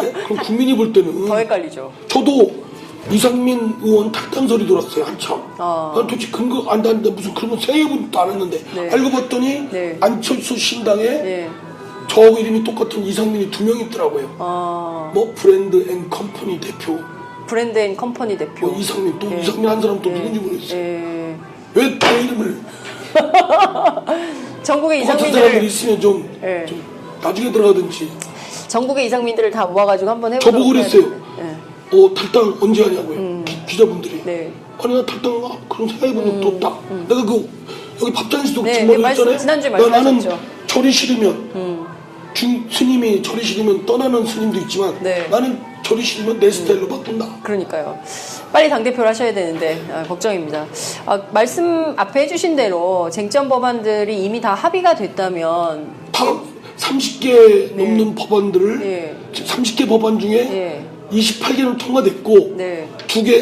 예? 그럼 국민이 볼 때는. 더 헷갈리죠. 저도 이상민 의원 탈당 소리 들었어요, 한참. 아. 난 도대체 근거 안 되는데 무슨 그런 거 세분도 안 했는데. 네. 알고 봤더니 네. 안철수 신당에 예. 저 이름이 똑같은 이상민이 2명 있더라고요. 뭐 브랜드 앤 컴퍼니 대표, 브랜드 앤 컴퍼니 대표. 뭐 이상민 또 예. 이상민 한 사람 또 예. 누군지 모르겠어요. 예. 왜 내 이름을 전국의 똑같은 사람들 이상민들을 있으면 좀 예. 나중에 들어가든지. 전국의 이상민들을 다 모아가지고 한번 해보도록 저보고 그랬어요. 해야 되는데. 예. 탈당 언제 하냐고요. 기자분들이. 네. 아니 나 탈당 그런 생각해본 적도 없다. 내가 여기 밥장에서도 네, 지금 네, 했잖아요. 지난주에 나는 말씀하셨죠. 절이 싫으면 스님이 절이 싫으면 떠나는 스님도 있지만 네. 나는 절이 싫으면 내 스타일로 바꾼다. 그러니까요. 빨리 당대표를 하셔야 되는데 걱정입니다. 말씀 앞에 해주신 대로 쟁점 법안들이 이미 다 합의가 됐다면 다 30개 넘는 법안들을 예. 30개 법안 중에 예. 28개는 통과됐고 네.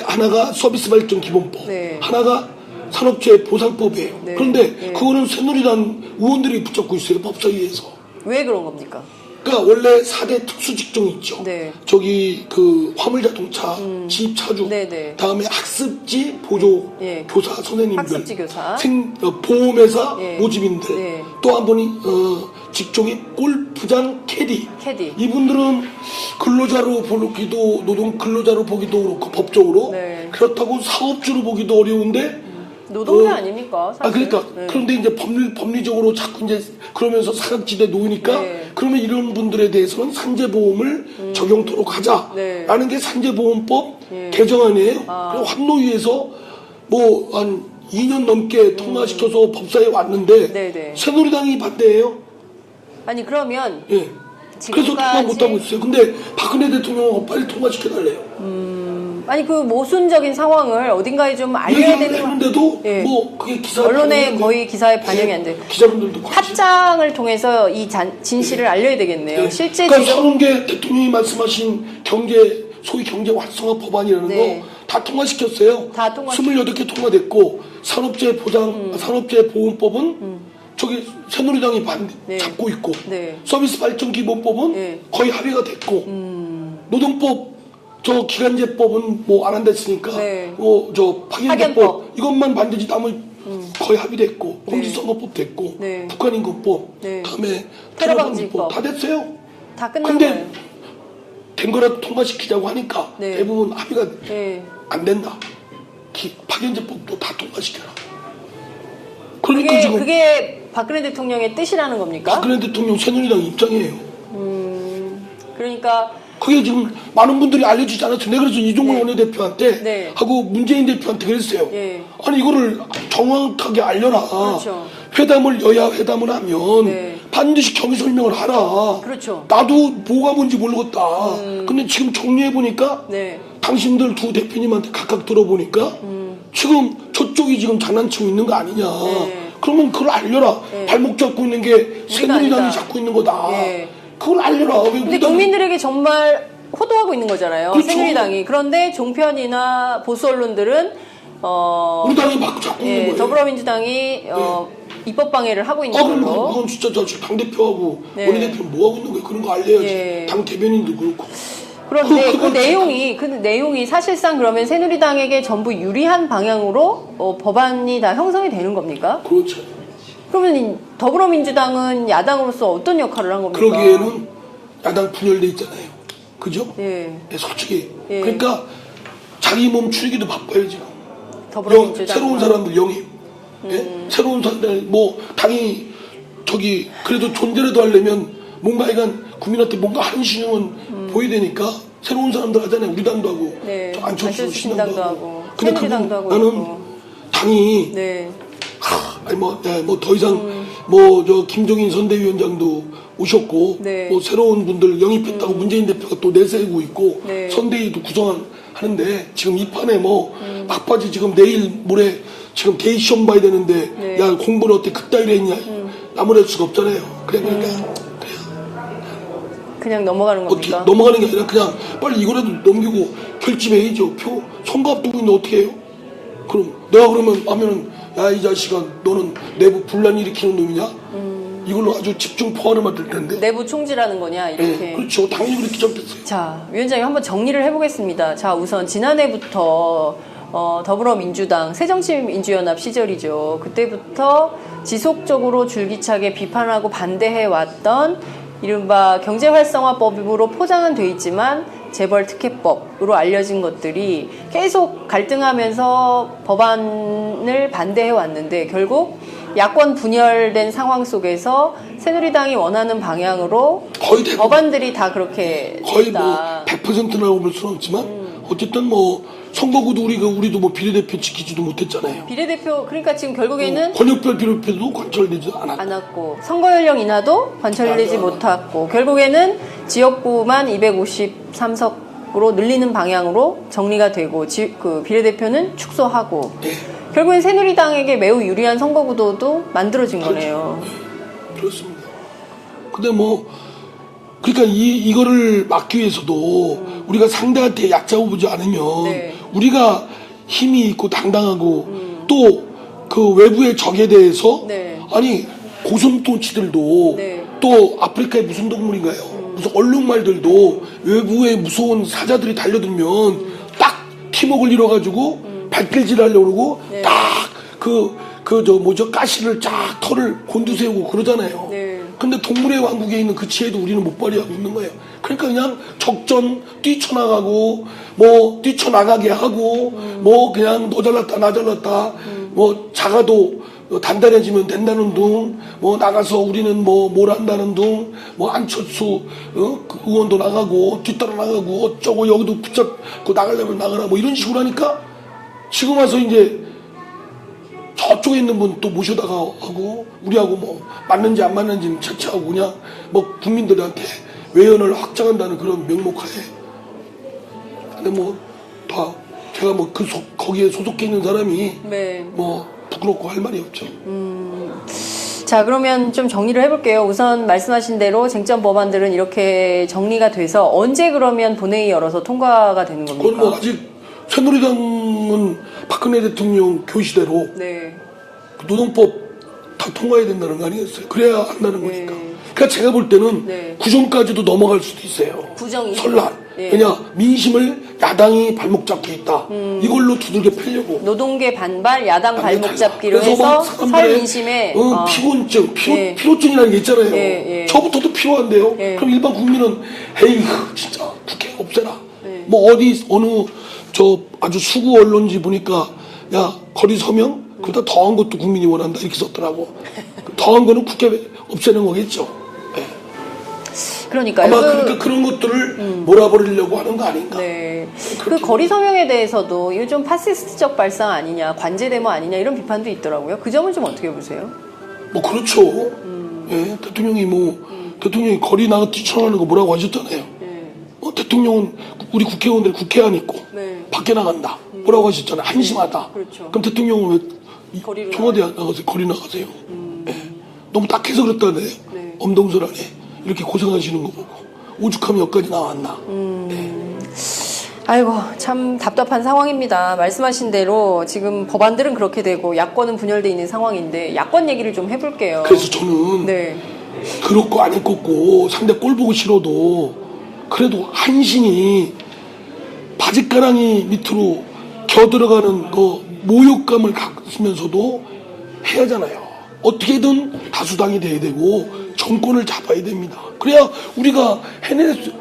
하나가 서비스 발전 기본법, 네. 하나가 산업재해 보상법이에요. 네. 그런데 네. 그거는 새누리당 의원들이 붙잡고 있어요. 법사위에서. 왜 그런 겁니까? 그러니까 원래 4대 특수직종이 있죠. 네. 저기 그 화물자동차, 지입차주, 네네. 다음에 학습지 보조 예. 교사 선생님들, 학습지 교사. 보험회사 예. 모집인들, 예. 또 한 분이 직종이 골프장 캐디. 이분들은 근로자로 보기도 노동 근로자로 보기도 그렇고 법적으로 네. 그렇다고 사업주로 보기도 어려운데. 노동자 아닙니까? 사실? 그러니까 네. 그런데 이제 법리적으로 자꾸 이제 그러면서 사각지대 놓으니까 네. 그러면 이런 분들에 대해서는 산재보험을 적용토록 하자라는 게 산재보험법 개정안이에요. 그리고 환노위에서 뭐 한 2년 넘게 통과시켜서 법사에 왔는데 네네. 새누리당이 반대해요. 아니 그러면 예. 그래서 통과 지금까지- 못하고 있어요. 근데 박근혜 대통령은 빨리 통과시켜달래요. 아니 그 모순적인 상황을 어딘가에 좀 알려야 얘기를 되는 했는데도 예. 뭐 그게 기사 언론에 거의 기사에 반영이 안 돼. 기자분들도 관심. 팟짱을 통해서 이 진실을 알려야 되겠네요. 네. 실제 그러니까 지금 선은계 대통령이 말씀하신 소위 경제 활성화 법안이라는 네. 거 다 통과시켰어요. 다 통과- 28개 통과됐고 산업재해 산업재해 보험법은 저기 새누리당이 네. 잡고 있고 네. 서비스 발전 기본법은 네. 거의 합의가 됐고 노동법 저 기간제법은 뭐 안 한다 했으니까 네. 저 파견제법 파견법. 이것만 반드시 나머지 거의 합의됐고 공직선거법 됐고 네. 북한인권법 네. 다음에 테러방지법. 다 됐어요. 다 끝난 근데 거예요. 된 거라도 통과시키자고 하니까 네. 대부분 합의가 네. 안 된다. 파견제법도 다 통과시켜라. 그러니까 지금 그게 박근혜 대통령의 뜻이라는 겁니까? 박근혜 대통령 새누리당 입장이에요. 그러니까 그게 지금 많은 분들이 알려주지 않았어요. 내가 그래서 이종걸 네. 원내대표한테 네. 하고 문재인 대표한테 그랬어요. 예. 아니 이거를 정확하게 알려라. 그렇죠. 회담을 여야 회담을 하면 네. 반드시 경위 설명을 하라. 그렇죠. 나도 뭐가 뭔지 모르겠다. 근데 지금 정리해 보니까 네. 당신들 두 대표님한테 각각 들어보니까 지금 저쪽이 지금 장난치고 있는 거 아니냐. 네. 그러면 그걸 알려라. 네. 발목 잡고 있는 게 새누리당이 아니다. 잡고 있는 거다. 네. 그걸 알려라. 왜 근데 우리가 국민들에게 정말 호도하고 있는 거잖아요. 그렇죠. 새누리당이. 그런데 종편이나 보수 언론들은 우리 당이 막 잡고 있는 거예요. 더불어민주당이 입법 방해를 하고 있는 그럼 걸로. 그건 진짜 저 당대표하고 네. 원내대표는 뭐 하고 있는 거예요. 그런 거 알려야지. 네. 당 대변인도 그렇고. 그런데 그거 그 내용이 사실상 그러면 새누리당에게 전부 유리한 방향으로 법안이 다 형성이 되는 겁니까? 그렇죠. 그러면 더불어민주당은 야당으로서 어떤 역할을 한 겁니까? 그러기에는 야당 분열돼 있잖아요. 그죠? 예. 네, 솔직히. 예. 그러니까 자기 몸 추리기도 바빠요 지금. 더불어민주당 새로운 사람들 영입. 예? 새로운 사람들 뭐 당이 저기 그래도 존재라도 하려면 뭔가 이간 국민한테 뭔가 하는 신용은 보여야 되니까 새로운 사람들 하잖아요. 우리 당도 하고 네. 저 안철수 신당도 신당도 하고. 하고, 근데 새누리당도 하고 나는 있고. 당이 네. 아니 뭐 더 이상 뭐 저 김종인 선대위원장도 오셨고 네. 뭐 새로운 분들 영입했다고 문재인 대표가 또 내세우고 있고 네. 선대위도 구성하는데 지금 이 판에 뭐 막바지 지금 내일 모레 지금 대입 시험 봐야 되는데 네. 야 공부를 어떻게 그따위로 했냐 아무럴 수가 없잖아요. 그러니까 그냥 넘어가는 어떻게 겁니까? 넘어가는 게 아니라 그냥 빨리 이거라도 넘기고 결집해야죠. 표 선거 앞두고 있는데 어떻게 해요? 그럼 내가 그러면 하면은 야 이 자식아 너는 내부 분란 일으키는 놈이냐? 이걸로 아주 집중 포화를 맞을 텐데. 내부 총질하는 거냐 이렇게. 네, 그렇죠. 당연히 그렇게 잡혔어요. 자, 위원장님 한번 정리를 해보겠습니다. 자, 우선 지난해부터 더불어민주당 새정치민주연합 시절이죠. 그때부터 지속적으로 줄기차게 비판하고 반대해왔던 이른바 경제활성화법으로 포장은 돼 있지만 재벌 특혜법으로 알려진 것들이 계속 갈등하면서 법안을 반대해 왔는데 결국 야권 분열된 상황 속에서 새누리당이 원하는 방향으로 거의 대부분 법안들이 다 그렇게 거의 뭐 됐다. 100%라고 볼 수는 없지만 어쨌든 뭐 선거구도 우리도 뭐 비례대표 지키지도 못했잖아요. 비례대표 그러니까 지금 결국에는 권역별 비례대표도 관철되지 않았고. 않았고 선거 연령 인하도 관철되지 못했고 결국에는 지역구만 253석으로 늘리는 방향으로 정리가 되고 그 비례대표는 축소하고 네. 결국엔 새누리당에게 매우 유리한 선거구도도 만들어진 거네요. 그렇습니다. 근데 뭐 그러니까 이거를 막기 위해서도 우리가 상대한테 얕잡아 보지 않으면 네. 우리가 힘이 있고 당당하고 또 그 외부의 적에 대해서 네. 아니 고슴도치들도 네. 또 아프리카의 무슨 동물인가요? 무슨 얼룩말들도 외부의 무서운 사자들이 달려들면 딱 팀워크를 이뤄가지고 발길질 하려고 그러고 네. 딱 가시를 쫙 털을 곤두세우고 그러잖아요. 네. 근데 동물의 왕국에 있는 그 지혜도 우리는 못 발휘하고 있는 거예요. 그러니까 그냥 적전 뛰쳐나가고 뭐 뛰쳐나가게 하고 뭐 그냥 너 잘났다 나 잘났다 뭐 작아도 단단해지면 된다는 둥 뭐 나가서 우리는 뭘 한다는 둥 뭐 안철수 그 의원도 나가고 뒤따라 나가고 어쩌고 여기도 붙잡고 나가려면 나가라 뭐 이런 식으로 하니까 지금 와서 이제 저쪽에 있는 분 또 모셔다가 하고 우리하고 뭐 맞는지 안 맞는지는 차치하고 그냥 뭐 국민들한테 외연을 확장한다는 그런 명목하에 근데 뭐 다 제가 뭐 거기에 소속해 있는 사람이 네. 뭐 부끄럽고 할 말이 없죠. 자, 그러면 좀 정리를 해볼게요. 우선 말씀하신 대로 쟁점 법안들은 이렇게 정리가 돼서 언제 그러면 본회의 열어서 통과가 되는 겁니까? 그건 뭐 아직 새누리당은 박근혜 대통령 교시대로 네. 노동법 다 통과해야 된다는 거 아니겠어요? 그래야 한다는 거니까. 네. 그러니까 제가 볼 때는 네. 구정까지도 넘어갈 수도 있어요. 구정 이후. 설날. 예. 왜냐 민심을 야당이 발목 잡고 있다. 이걸로 두들겨 패려고. 노동계 반발, 야당 발목 달라. 잡기로 그래서 해서 막 사회 사람들의 민심에 피곤증, 예. 피로증이라는 게 있잖아요. 예, 예. 저부터도 필요한데요. 예. 그럼 일반 국민은 에이그 진짜 국회 없애라. 예. 뭐 어느 저 아주 수구 언론지 보니까 야 거리 서명 그보다 더한 것도 국민이 원한다 이렇게 썼더라고. 더한 거는 국회 없애는 거겠죠. 예. 그러니까요. 아마 그러니까 그런 것들을 몰아버리려고 하는 거 아닌가. 네. 그 그렇게 거리 서명에 대해서도 이거 좀 파시스트적 발상 아니냐, 관제 데모 아니냐 이런 비판도 있더라고요. 그 점은 좀 어떻게 보세요? 뭐 그렇죠. 예, 대통령이 거리 나가 뛰쳐나가는 거 뭐라고 하셨잖아요. 대통령은 우리 국회의원들이 국회 안 있고 네. 밖에 나간다. 뭐라고 하셨잖아요. 한심하다. 그렇죠. 그럼 대통령은 왜 거리로 청와대 안 나가세요? 거리 나가세요. 예. 너무 딱해서 그랬다네. 네. 엄동설 안에 이렇게 고생하시는 거 보고 오죽하면 여기까지 나왔나. 아이고 참 답답한 상황입니다. 말씀하신 대로 지금 법안들은 그렇게 되고 야권은 분열돼 있는 상황인데 야권 얘기를 좀 해볼게요. 그래서 저는 네. 그렇고 안 했고 상대 꼴 보고 싫어도 그래도 한신이 바짓가랑이 밑으로 겨들어가는 거 모욕감을 갖으면서도 해야 하잖아요. 어떻게든 다수당이 돼야 되고 정권을 잡아야 됩니다. 그래야 우리가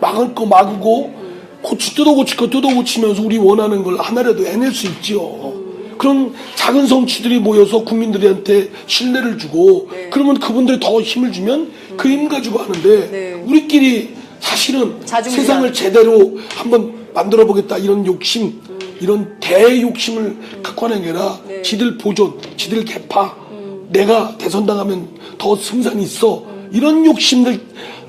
막을 거 막고 뜯어고칠 거 뜯어고치면서 우리 원하는 걸 하나라도 해낼 수 있지요. 그런 작은 성취들이 모여서 국민들한테 신뢰를 주고 그러면 그분들이 더 힘을 주면 그 힘 가지고 하는데 네. 우리끼리 사실은 자중지장. 세상을 제대로 한번 만들어 보겠다 이런 욕심 이런 대욕심을 갖고 하는 게 아니라 지들 보존 지들 개파 내가 대선 당하면 더 승산이 있어 이런 욕심들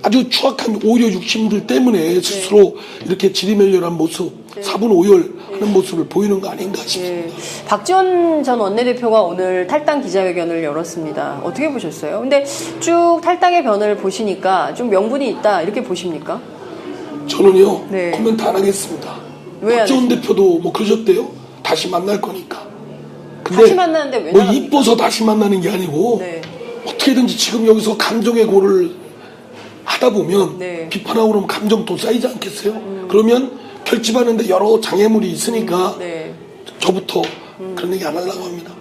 아주 추악한 오히려 욕심들 때문에 스스로 이렇게 지리멸렬한 모습 사분오열하는 모습을 보이는 거 아닌가 싶습니다. 박지원 전 원내대표가 오늘 탈당 기자회견을 열었습니다. 어떻게 보셨어요? 근데 쭉 탈당의 변을 보시니까 좀 명분이 있다 이렇게 보십니까? 저는요 네. 코멘트 안 하겠습니다. 왜 안 박지원 하십니까? 대표도 뭐 그러셨대요. 다시 만날 거니까. 근데 다시 만나는데 왜 뭐 나갑니까? 이뻐서 다시 만나는 게 아니고 네. 어떻게든지 지금 여기서 감정의 고를 하다 보면 네. 비판하고 그러면 감정도 쌓이지 않겠어요? 그러면 결집하는데 여러 장애물이 있으니까 네. 저부터 그런 얘기 안 하려고 합니다.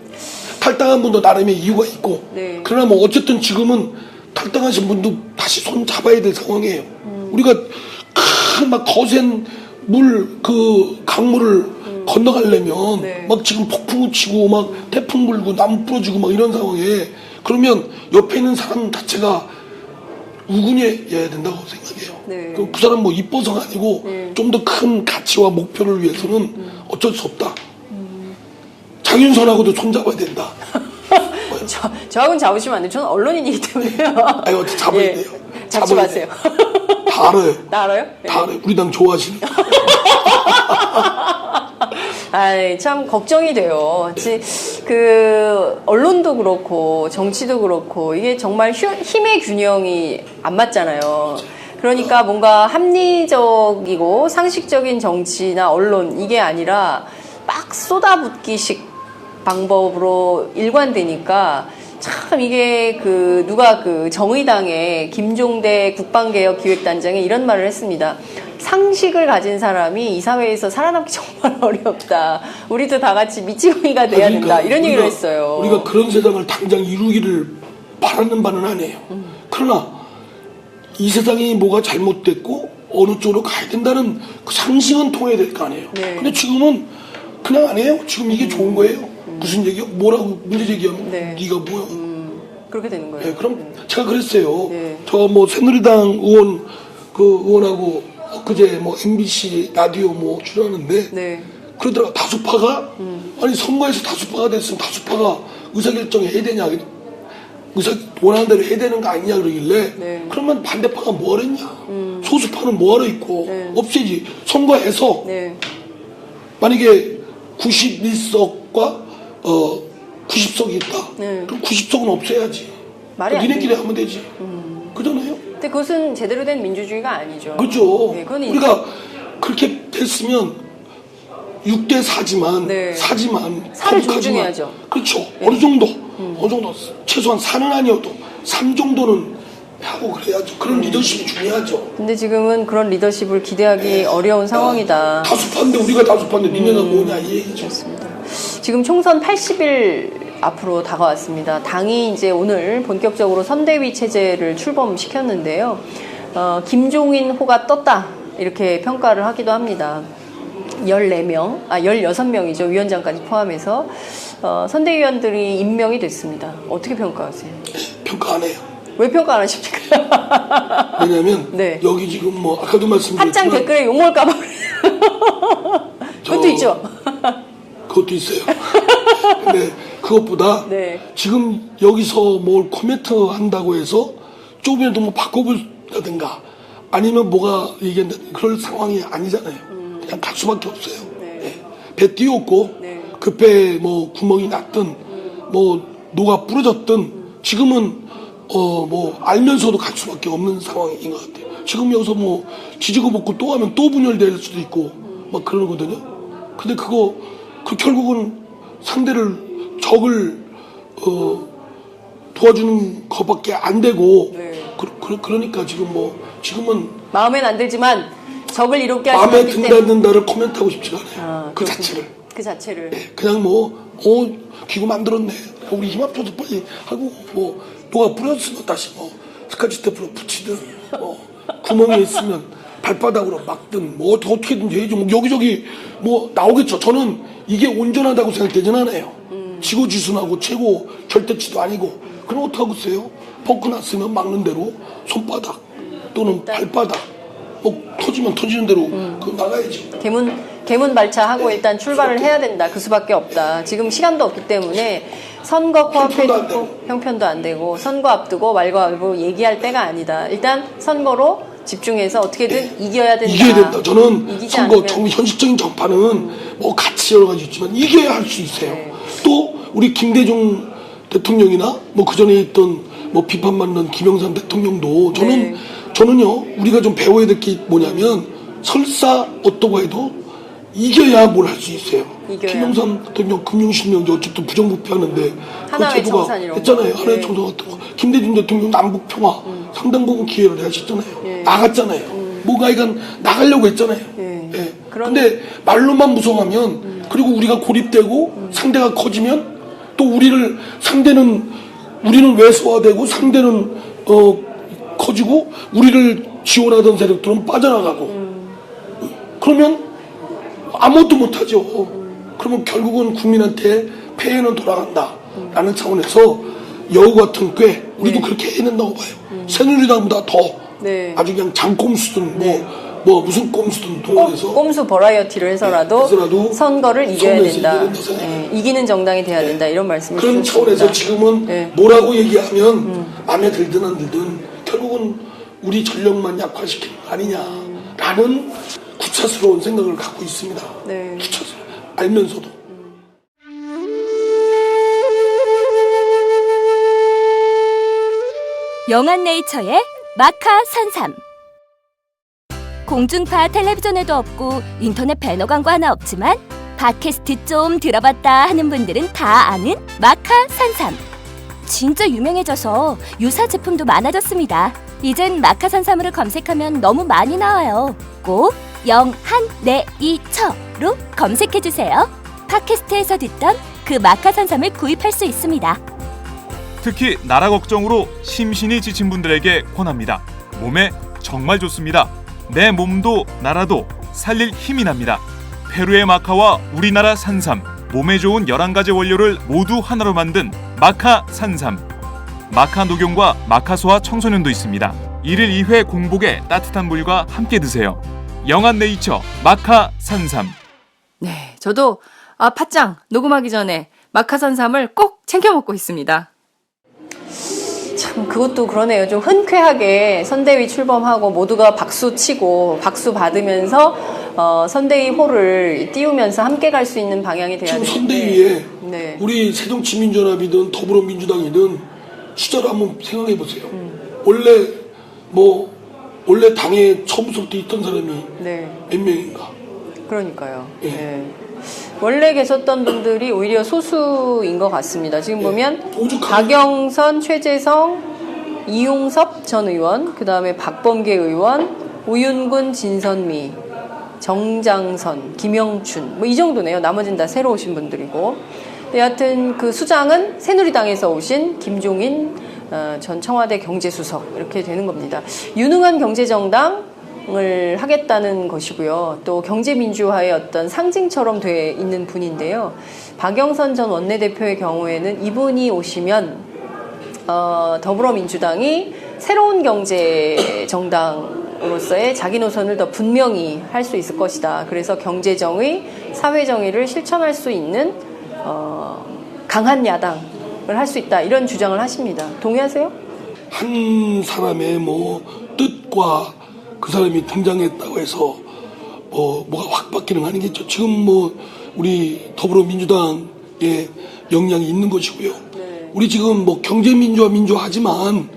탈당한 분도 나름의 이유가 있고 네. 그러나 뭐 어쨌든 지금은 탈당하신 분도 다시 손 잡아야 될 상황이에요. 우리가 큰 막 거센 물 그 강물을 건너가려면 네. 막 지금 폭풍우 치고 막 태풍 불고 나무 부러지고 막 이런 상황에 그러면 옆에 있는 사람 자체가 우군해야 된다고 생각해요. 네. 그 사람 뭐 이뻐서가 아니고 좀 더 큰 가치와 목표를 위해서는 어쩔 수 없다. 장윤선하고도 손잡아야 된다. 저하고는 잡으시면 안 돼요. 저는 언론인이기 때문에요. 아니 어떻게 잡아야 예. 돼요. 잡지 잡아야 마세요. 돼요. 다 알아요. 나 알아요? 다 알아요. 우리 당 좋아하시는 거. 아이, 참 걱정이 돼요. 그 언론도 그렇고 정치도 그렇고 이게 정말 힘의 균형이 안 맞잖아요. 그러니까 뭔가 합리적이고 상식적인 정치나 언론 이게 아니라 막 쏟아붓기식 방법으로 일관되니까 참 이게 누가 정의당의 김종대 국방개혁기획단장이 이런 말을 했습니다. 상식을 가진 사람이 이 사회에서 살아남기 정말 어렵다. 우리도 다 같이 미치광이가 돼야 된다. 이런 얘기를 했어요. 우리가 그런 세상을 당장 이루기를 바라는 바는 아니에요. 그러나 이 세상이 뭐가 잘못됐고 어느 쪽으로 가야 된다는 그 상식은 통해야 될 거 아니에요. 네. 근데 지금은 그냥 안 해요. 지금 이게 좋은 거예요. 무슨 얘기야? 뭐라고 문제 제기하면 네. 네가 뭐야? 그렇게 되는 거예요. 네, 그럼 제가 그랬어요. 네. 저 뭐 새누리당 의원하고 그제 뭐 MBC 라디오 뭐 출연하는데 네. 그러더라고 다수파가 아니 선거에서 다수파가 됐으면 다수파가 의사결정 해야 되냐 원하는 대로 해야 되는 거 아니냐 그러길래 네. 그러면 반대파가 뭐하랬냐 소수파는 뭐하러 있고 네. 없애지 선거에서 네. 만약에 91석과 90석이 있다 네. 그럼 90석은 없애야지 말이 안 니네끼리 돼요. 하면 되지 그잖아요. 근데 그것은 제대로 된 민주주의가 아니죠. 그렇죠. 네, 그건 우리가 그렇게 됐으면 6대 4지만 네. 4지만 사를 거북하지만, 존중해야죠. 그렇죠. 어느 정도 최소한 4는 아니어도 3 정도는 하고 그래야죠. 그런 리더십이 중요하죠. 근데 지금은 그런 리더십을 기대하기 어려운 상황이다. 다수파인데 우리가 다수파인데 니네가 뭐냐 이 얘기죠. 그렇습니다. 지금 총선 80일 앞으로 다가왔습니다. 당이 이제 오늘 본격적으로 선대위 체제를 출범시켰는데요. 김종인 호가 떴다 이렇게 평가를 하기도 합니다. 16명이죠. 위원장까지 포함해서 선대위원들이 임명이 됐습니다. 어떻게 평가하세요? 평가 안 해요. 왜 평가 안 하십니까? 왜냐면 네. 여기 지금 뭐 아까도 말씀드렸지만 팟짱 댓글에 욕먹을까 봐 그것도 있죠. 그것도 있어요. 근데 그것보다 네. 지금 여기서 뭘 코멘트 한다고 해서 조금이라도 뭐 바꿔본다든가 아니면 뭐가 얘기한다 그럴 상황이 아니잖아요. 그냥 갈 수밖에 없어요. 네. 예. 배 띄웠고 네. 그 배에 뭐 구멍이 났든 뭐 노가 부러졌든 지금은 뭐 알면서도 갈 수밖에 없는 상황인 것 같아요. 지금 여기서 뭐 지지고 볶고 또 하면 또 분열될 수도 있고 막 그러거든요. 근데 그 결국은 상대를 적을 도와주는 것밖에 안 되고 네. 그러니까 지금은 마음엔 안 들지만 적을 이롭게 하지 마음에 않기 든다 때문에 안 든다를 코멘트하고 싶지가 않아요. 그 그렇군요. 자체를. 그 자체를. 그냥 기구 만들었네. 우리 힘 합쳐서 빨리 하고 노가 뿌렸으면 다시 스카치 테이프로 붙이든 구멍이 있으면 발바닥으로 막든 어떻게든지 해야죠. 여기저기 나오겠죠. 저는 이게 온전하다고 생각되진 않아요. 지고지순하고 최고 절대치도 아니고 그럼 어떡하겠어요? 벙커 났으면 막는 대로 손바닥 또는 발바닥 터지면 터지는 대로 나가야지. 개문 발차하고 일단 출발을 해야 된다. 그 수밖에 없다. 지금 시간도 없기 때문에 선거 코앞에 두고 형편도 안 되고 선거 앞두고 말과 알고 얘기할 때가 아니다. 일단 선거로 집중해서 어떻게든 이겨야 된다. 이겨야 된다. 저는 이기지 선거 않으면 현실적인 정파는 같이 여러 가지 있지만 이겨야 할 수 있어요. 네. 또 우리 김대중 대통령이나 그 전에 있던 비판받는 김영삼 대통령도 저는요 우리가 좀 배워야 될 게 뭐냐면 설사 어떠고 해도 이겨야 뭘 할 수 있어요. 이겨야. 김영삼 대통령 금융실명제 어쨌든 부정부패하는데 하나의 제도가 청산 이런 했잖아요. 거. 하나의 네. 청산 같은 거. 김대중 대통령 남북평화 상당 부분 기회를 하셨잖아요. 나갔잖아요. 이건 나가려고 했잖아요. 예. 그런데 말로만 무성하면 그리고 우리가 고립되고 상대가 커지면 또 우리는 왜소화되고 상대는 커지고 우리를 지원하던 세력들은 빠져나가고 그러면 아무것도 못하죠. 그러면 결국은 국민한테 폐해는 돌아간다라는 차원에서 여우 같은 꽤 우리도 그렇게 해야 된다고 봐요. 새누리당보다 더 아주 그냥 장꼼수든 무슨 꼼수든 동원해서 꼼수 버라이어티를 해서라도 선거를 이겨야 된다. 이기는 정당이 돼야 된다. 이런 말씀을 그런 주셨습니다. 차원에서 지금은 뭐라고 얘기하면 마음에 들든 안 들든 결국은 우리 전력만 약화시키는 거 아니냐라는 구차스러운 생각을 갖고 있습니다. 네. 구차스러워 알면서도. 영한네이처의 마카산삼. 공중파 텔레비전에도 없고 인터넷 배너 광고 하나 없지만 팟캐스트 좀 들어봤다 하는 분들은 다 아는 마카산삼. 진짜 유명해져서 유사 제품도 많아졌습니다. 이젠 마카산삼을 검색하면 너무 많이 나와요. 꼭 영한네이처로 검색해주세요. 팟캐스트에서 듣던 그 마카산삼을 구입할 수 있습니다. 특히 나라 걱정으로 심신이 지친 분들에게 권합니다. 몸에 정말 좋습니다. 내 몸도 나라도 살릴 힘이 납니다. 페루의 마카와 우리나라 산삼, 몸에 좋은 11가지 원료를 모두 하나로 만든 마카 산삼. 마카 녹용과 마카 소화 청소년도 있습니다. 1일 2회 공복에 따뜻한 물과 함께 드세요. 영한네이처 마카 산삼. 네, 저도 팟짱 녹음하기 전에 마카산삼을 꼭 챙겨 먹고 있습니다. 참 그것도 그러네요. 좀 흔쾌하게 선대위 출범하고 모두가 박수 치고 박수 받으면서 선대위 호를 띄우면서 함께 갈 수 있는 방향이 돼야 지금 되는데 선대위에 네. 우리 새정치민주연합이든 더불어민주당이든 숫자를 한번 생각해 보세요. 원래 당에 처음부터 있던 사람이 몇 명인가? 그러니까요. 예. 네. 원래 계셨던 분들이 오히려 소수인 것 같습니다. 지금 보면 오죽하면- 박영선, 최재성, 이용섭 전 의원, 그 다음에 박범계 의원, 우윤근, 진선미, 정장선, 김영춘 뭐 이 정도네요. 나머지는 다 새로 오신 분들이고. 여하튼 그 수장은 새누리당에서 오신 김종인 전 청와대 경제수석 이렇게 되는 겁니다. 유능한 경제정당을 하겠다는 것이고요. 또 경제민주화의 어떤 상징처럼 돼 있는 분인데요. 박영선 전 원내대표의 경우에는 이분이 오시면 더불어민주당이 새로운 경제정당으로서의 자기 노선을 더 분명히 할 수 있을 것이다. 그래서 경제정의, 사회정의를 실천할 수 있는 강한 야당을 할 수 있다. 이런 주장을 하십니다. 동의하세요? 한 사람의 뭐 뜻과 그 사람이 등장했다고 해서 뭐가 확 바뀌는 거 아니겠죠. 지금 뭐 우리 더불어민주당의 역량이 있는 것이고요. 네. 우리 지금 뭐 경제민주화 민주화하지만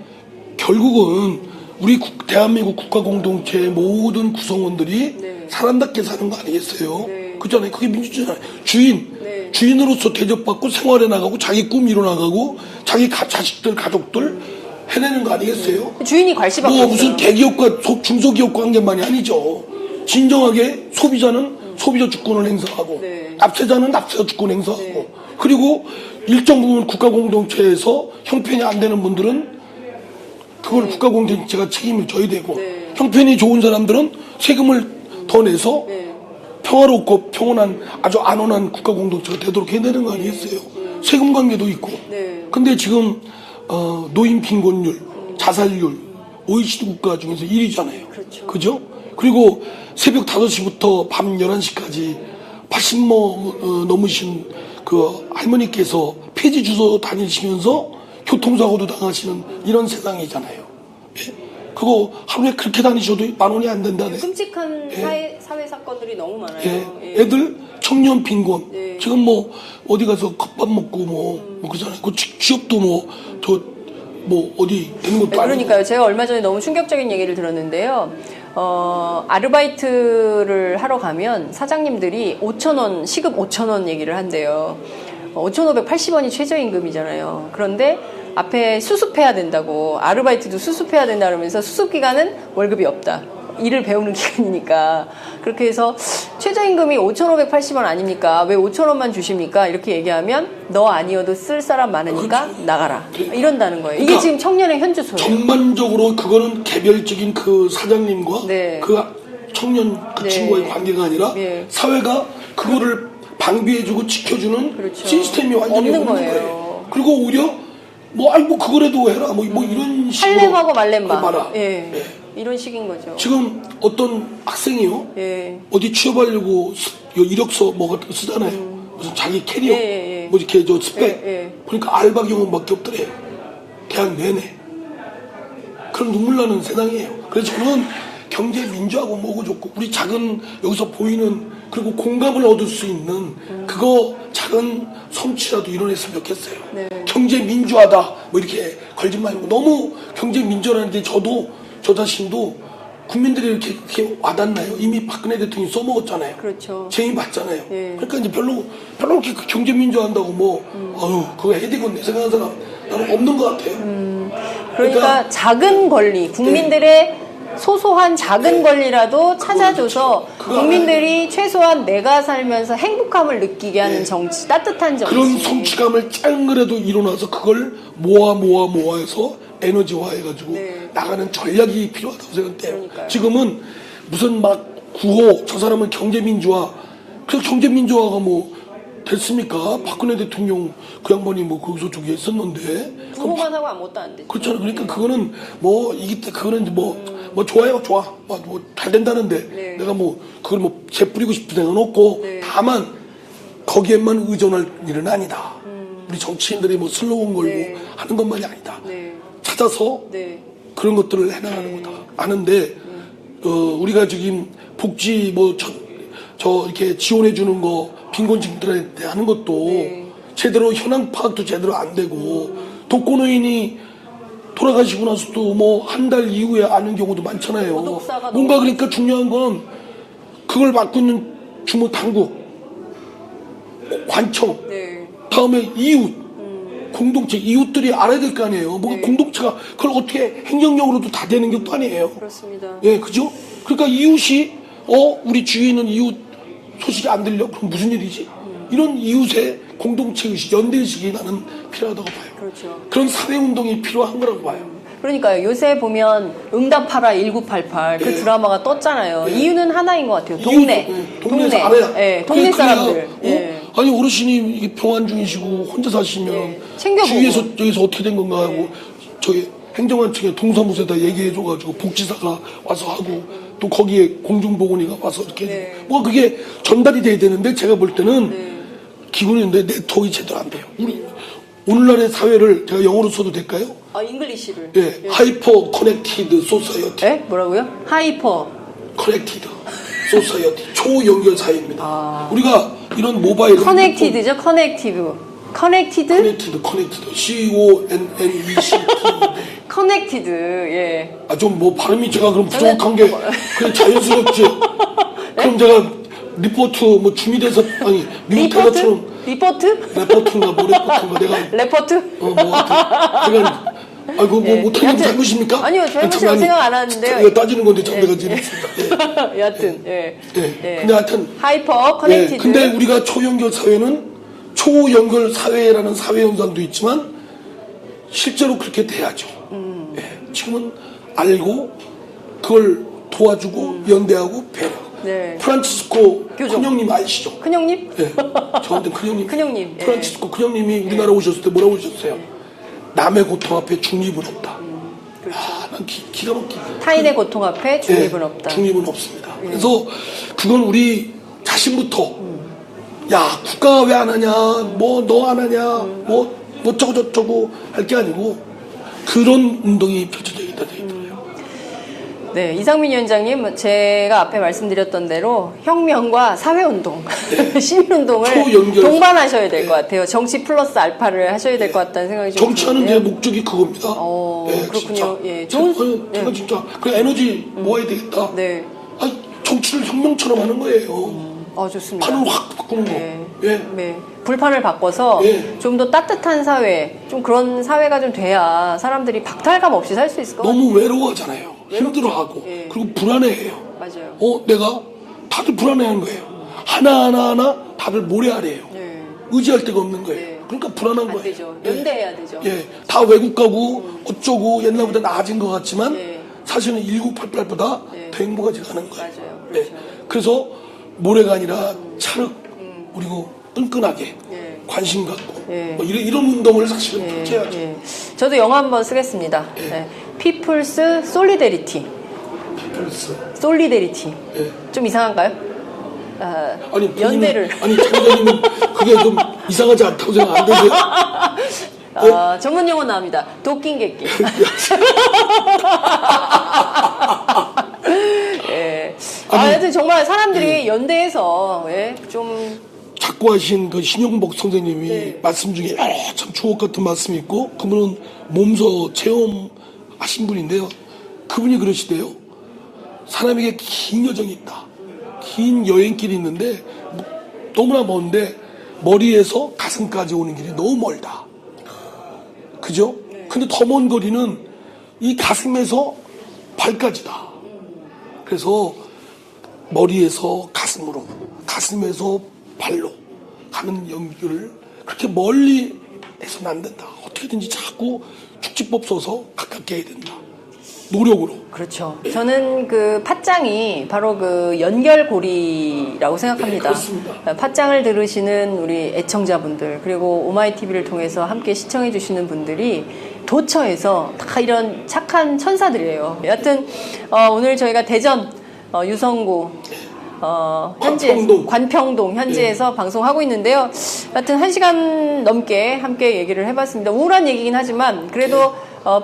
결국은 우리 대한민국 국가공동체의 모든 구성원들이 네. 사람답게 사는 거 아니겠어요? 네. 그렇잖아요. 그게 민주주의잖아요. 네. 주인으로서 대접받고 생활해 나가고 자기 꿈 이뤄 나가고 자기 자식들 가족들 해내는 거 아니겠어요? 주인이 괄시받고 뭐 있어요. 무슨 대기업과 중소기업 관계만이 아니죠. 진정하게 소비자는 소비자 주권을 행사하고 네. 납세자는 납세자 주권 행사하고 네. 그리고 일정 부분 국가공동체에서 형편이 안 되는 분들은 그걸 국가공동체가 책임을 져야 되고 네. 형편이 좋은 사람들은 세금을 더 내서 네. 평화롭고 평온한 아주 안온한 국가공동체가 되도록 해야 되는 거 아니겠어요? 세금 관계도 있고. 네. 근데 지금 노인 빈곤율, 자살률 OECD 국가 중에서 1위잖아요. 그렇죠. 그죠? 그리고 새벽 5시부터 밤 11시까지 80 넘으신 그 할머니께서 폐지 주소 다니시면서 교통사고도 당하시는 이런 세상이잖아요. 예? 그거 하루에 그렇게 다니셔도 10,000원이 안 된다네. 끔찍한 예. 사회 사건들이 너무 많아요. 예. 예. 애들 청년 빈곤. 예. 지금 뭐 어디 가서 컵밥 먹고 뭐 그러잖아요. 그 취업도 뭐 어디 되는 것도 아니고. 그러니까요. 제가 얼마 전에 너무 충격적인 얘기를 들었는데요. 아르바이트를 하러 가면 사장님들이 5,000원, 시급 5,000원 얘기를 한대요. 5,580원이 최저임금이잖아요. 그런데 앞에 수습해야 된다고, 아르바이트도 수습해야 된다 그러면서 수습 기간은 월급이 없다. 일을 배우는 기간이니까. 그렇게 해서 최저임금이 5,580원 아닙니까? 왜 5,000원만 주십니까? 이렇게 얘기하면 너 아니어도 쓸 사람 많으니까 나가라. 이런다는 거예요. 이게 그러니까 지금 청년의 현주소예요. 전반적으로 그거는 개별적인 그 사장님과 네. 그 청년 그 네. 친구와의 관계가 아니라 네. 사회가 그거를 방비해주고 지켜주는 그렇죠. 시스템이 완전히 없는 없는 거예요. 거예요. 그리고 오히려 뭐 그거라도 해라 뭐 이런 식으로 할렘하고 말렘마. 말아. 예. 예. 이런 식인 거죠. 지금 어떤 학생이요 예. 어디 취업하려고 이력서 뭐 같은 거 쓰잖아요. 무슨 자기 캐리어 예. 뭐 이렇게 저 스펙 예. 그러니까 알바 경험밖에 없더래. 대학 내내. 그런 눈물 나는 세상이에요. 그래서 저는 경제 민주하고 뭐고 좋고 우리 작은 여기서 보이는 그리고 공감을 얻을 수 있는 그거 작은 성취라도 이뤄냈으면 좋겠어요. 네. 경제 민주화다 뭐 이렇게 걸지 말고 너무 경제 민주화라는데 저 자신도 국민들이 이렇게 와닿나요? 이미 박근혜 대통령이 써먹었잖아요. 그렇죠. 재미 봤잖아요. 예. 그러니까 이제 별로 이렇게 경제 민주화한다고 뭐 그거 해야 되겠네 생각하는 사람 나는 없는 것 같아요. 그러니까 작은 권리, 국민들의 소소한 작은 권리라도 찾아줘서 그거 국민들이 최소한 내가 살면서 행복함을 느끼게 하는 정치, 따뜻한 정치. 그런 성취감을 짱그래도 일어나서 그걸 모아해서 에너지화해가지고 네. 나가는 전략이 필요하다고 생각해요. 그러니까요. 지금은 무슨 막 구호 저 사람은 경제민주화 그래서 경제민주화가 뭐 됐습니까? 박근혜 대통령 그 양반이 뭐 거기서 저기 했었는데 구호만 하고 아무것도 안 되죠. 그렇잖아요. 그러니까 그거는 뭐 그거는 뭐 좋아요 좋아 뭐 잘 된다는데 네. 내가 뭐 그걸 뭐 재뿌리고 싶은 생각은 없고 네. 다만 거기에만 의존할 일은 아니다. 우리 정치인들이 뭐 슬로건 걸고 네. 하는 것만이 아니다. 네. 찾아서 네. 그런 것들을 해나가는 거다. 아는데 우리가 지금 복지 뭐 저 이렇게 지원해 주는 거 빈곤층들한테 하는 것도 네. 제대로 현황 파악도 제대로 안 되고 독거노인이 돌아가시고 나서도 뭐 한 달 이후에 아는 경우도 많잖아요. 도독사가 뭔가 너무 그러니까 중요한 건 그걸 맡고 있는 주무 당국, 관청, 네. 다음에 이웃 공동체 이웃들이 알아야 될 거 아니에요. 뭐 공동체가 그걸 어떻게 행정력으로도 다 되는 것도 아니에요. 그렇습니다. 예, 그죠? 그러니까 이웃이 우리 주위에 있는 이웃 소식이 안 들려? 그럼 무슨 일이지? 이런 이웃의 공동체 의식, 연대 의식이 나는 필요하다고 봐요. 그렇죠. 그런 사회 운동이 필요한 거라고 봐요. 그러니까요. 요새 보면 응답하라 1988 그 드라마가 떴잖아요. 이유는 하나인 것 같아요. 동네. 동네에서 알아야. 예, 동네 그래야, 사람들. 예. 아니 어르신이 이게 병환 중이시고 혼자 사시면 챙겨보고. 주위에서 여기서 어떻게 된 건가 하고 저기 행정관청에 동사무소에다 얘기해줘가지고 복지사가 와서 하고 또 거기에 공중보건이가 와서 이렇게 해주고 뭐 그게 전달이 돼야 되는데 제가 볼 때는 기본인데 네트워크가 제대로 안 돼요. 우리 오늘날의 사회를 제가 영어로 써도 될까요? 잉글리시를. 예, 하이퍼 커넥티드 소사이어티. 예? 뭐라고요? 하이퍼. 커넥티드 소사이어티 초연결 사회입니다. 우리가 이런 모바일 커넥티드죠? 커넥티브. 커넥티드? 커넥티드 CONNECT 커넥티드. 예. 좀 뭐 발음이 제가 그럼 부족한 게 그냥 자연스럽지. 그럼 제가 리포트 뭐 중위대사 아니 미국 대사처럼 리포트? 레포트인가 뭐 레포트인가 내가 레포트? 뭐 하여튼 제가 뭐 못하는 게 잘못입니까? 아니요, 잘못이라고 생각 안 하는데요. 이거 따지는 건데 내가 재밌습니다. 여하튼, 근데 하여튼 하이퍼 커넥티드. 근데 우리가 초연결 사회는 초연결 사회라는 사회 현상도 있지만 실제로 그렇게 돼야죠. 지금은 알고 그걸 도와주고 연대하고 배려. 프란치스코 큰형님 아시죠? 큰형님? 네. 저한테 큰형님. 큰형님. 프란치스코 큰형님이 우리나라 오셨을 때 뭐라고 하셨어요? 남의 고통 앞에 중립은 없다. 그렇죠. 난 기가 막히게. 타인의 고통 앞에 중립은 없다. 중립은 없습니다. 그래서 그건 우리 자신부터 야 국가가 왜 안 하냐, 뭐 너 안 하냐, 뭐 어쩌고 저쩌고 할 게 아니고 그런 운동이 펼쳐져 있다 생각해요. 네, 이상민 위원장님, 제가 앞에 말씀드렸던 대로 혁명과 사회운동, 시민운동을 동반하셔야 될 것 같아요. 정치 플러스 알파를 하셔야 될 것 같다는 생각이 좀 정치하는 제 목적이 그겁니다. 그렇군요. 진짜. 제가 진짜 그 에너지 모아야 되겠다. 아니, 정치를 혁명처럼 하는 거예요. 좋습니다. 판을 확 바꾸는 거. 불판을 바꿔서 좀 더 따뜻한 사회, 좀 그런 사회가 좀 돼야 사람들이 박탈감 없이 살 수 있을 것 같아요. 너무 외로워하잖아요. 힘들어하고 그리고 불안해해요. 맞아요. 내가 다들 불안해하는 거예요. 하나 다들 모래아래예요. 의지할 데가 없는 거예요. 그러니까 불안한 거예요. 되죠. 연대해야 되죠. 다 외국 가고 어쩌고 옛날보다 나아진 것 같지만 사실은 1988보다 더 행복하지가 않은 거예요. 맞아요. 그렇죠. 그래서 모래가 아니라 차륵 그리고 끈끈하게 관심 갖고 뭐 이런 운동을 사실은 펼쳐야죠. 저도 영어 한번 쓰겠습니다. People's Solidarity. Solidarity. 좀 이상한가요? 아니 연대를. 아니 장관님은 그게 좀 이상하지 않다고 생각 안 되세요? 전문 용어 나옵니다. 도끼 객기. 하여튼 정말 사람들이 연대해서 좀 자꾸 하신 그 신용복 선생님이 말씀 중에 참 주옥 같은 말씀이 있고 그분은 몸소 체험하신 분인데요. 그분이 그러시대요. 사람에게 긴 여정이 있다. 긴 여행길이 있는데 너무나 먼데 머리에서 가슴까지 오는 길이 너무 멀다. 그죠? 근데 더 먼 거리는 이 가슴에서 발까지다. 그래서 머리에서 가슴으로, 가슴에서 발로 가는 연결을 그렇게 멀리 해서는 안 된다. 어떻게든지 자꾸 축지법 써서 가깝게 해야 된다. 노력으로. 그렇죠. 저는 그 팟짱이 바로 그 연결고리라고 생각합니다. 그렇습니다. 팟짱을 들으시는 우리 애청자분들 그리고 오마이TV를 통해서 함께 시청해 주시는 분들이 도처에서 다 이런 착한 천사들이에요. 여하튼 오늘 저희가 대전 유성구 관평동 현지에서 방송하고 있는데요. 하여튼 1시간 넘게 함께 얘기를 해봤습니다. 우울한 얘기긴 하지만 그래도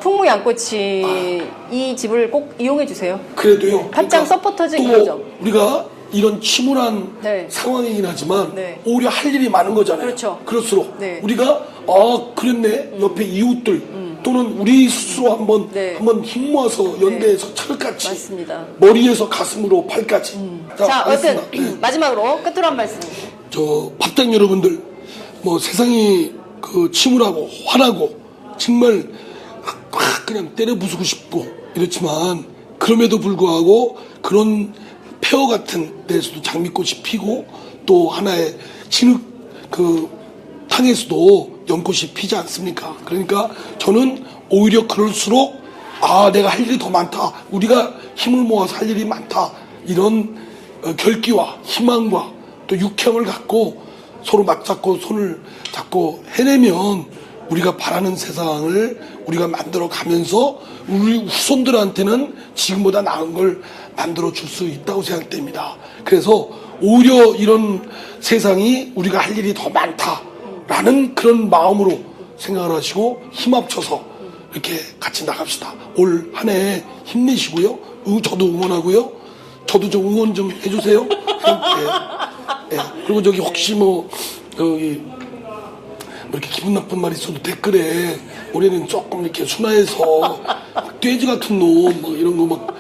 풍무양꼬치 이 집을 꼭 이용해 주세요. 그래도요. 팟짱 서포터즈 또 이거죠. 우리가 이런 침울한 상황이긴 하지만 오히려 할 일이 많은 거잖아요. 그렇죠. 그럴수록 우리가 그랬네. 옆에 이웃들 또는 우리 스스로 한번 힘 모아서 연대해서 차를같이 맞습니다. 머리에서 가슴으로 발까지. 자, 어쨌든 마지막으로 끝으로 한 말씀. 저 팟짱 여러분들 뭐 세상이 그 침울하고 화나고 정말 그냥 때려 부수고 싶고 이렇지만 그럼에도 불구하고 그런 폐허 같은 데서도 장미꽃이 피고 또 하나의 진흙 그 땅에서도 연꽃이 피지 않습니까? 그러니까 저는 오히려 그럴수록 내가 할 일이 더 많다. 우리가 힘을 모아서 할 일이 많다. 이런 결기와 희망과 또 유쾌함을 갖고 서로 맞잡고 손을 잡고 해내면 우리가 바라는 세상을 우리가 만들어 가면서 우리 후손들한테는 지금보다 나은 걸 만들어 줄 수 있다고 생각됩니다. 그래서 오히려 이런 세상이 우리가 할 일이 더 많다라는 그런 마음으로 생각을 하시고 힘 합쳐서 이렇게 같이 나갑시다. 올 한 해 힘내시고요. 저도 응원하고요. 저도 좀 응원 좀 해주세요. 예. 그리고 저기 혹시 여기 이렇게 기분 나쁜 말 있어도 댓글에 올해는 조금 이렇게 순화해서 돼지 같은 놈 이런 거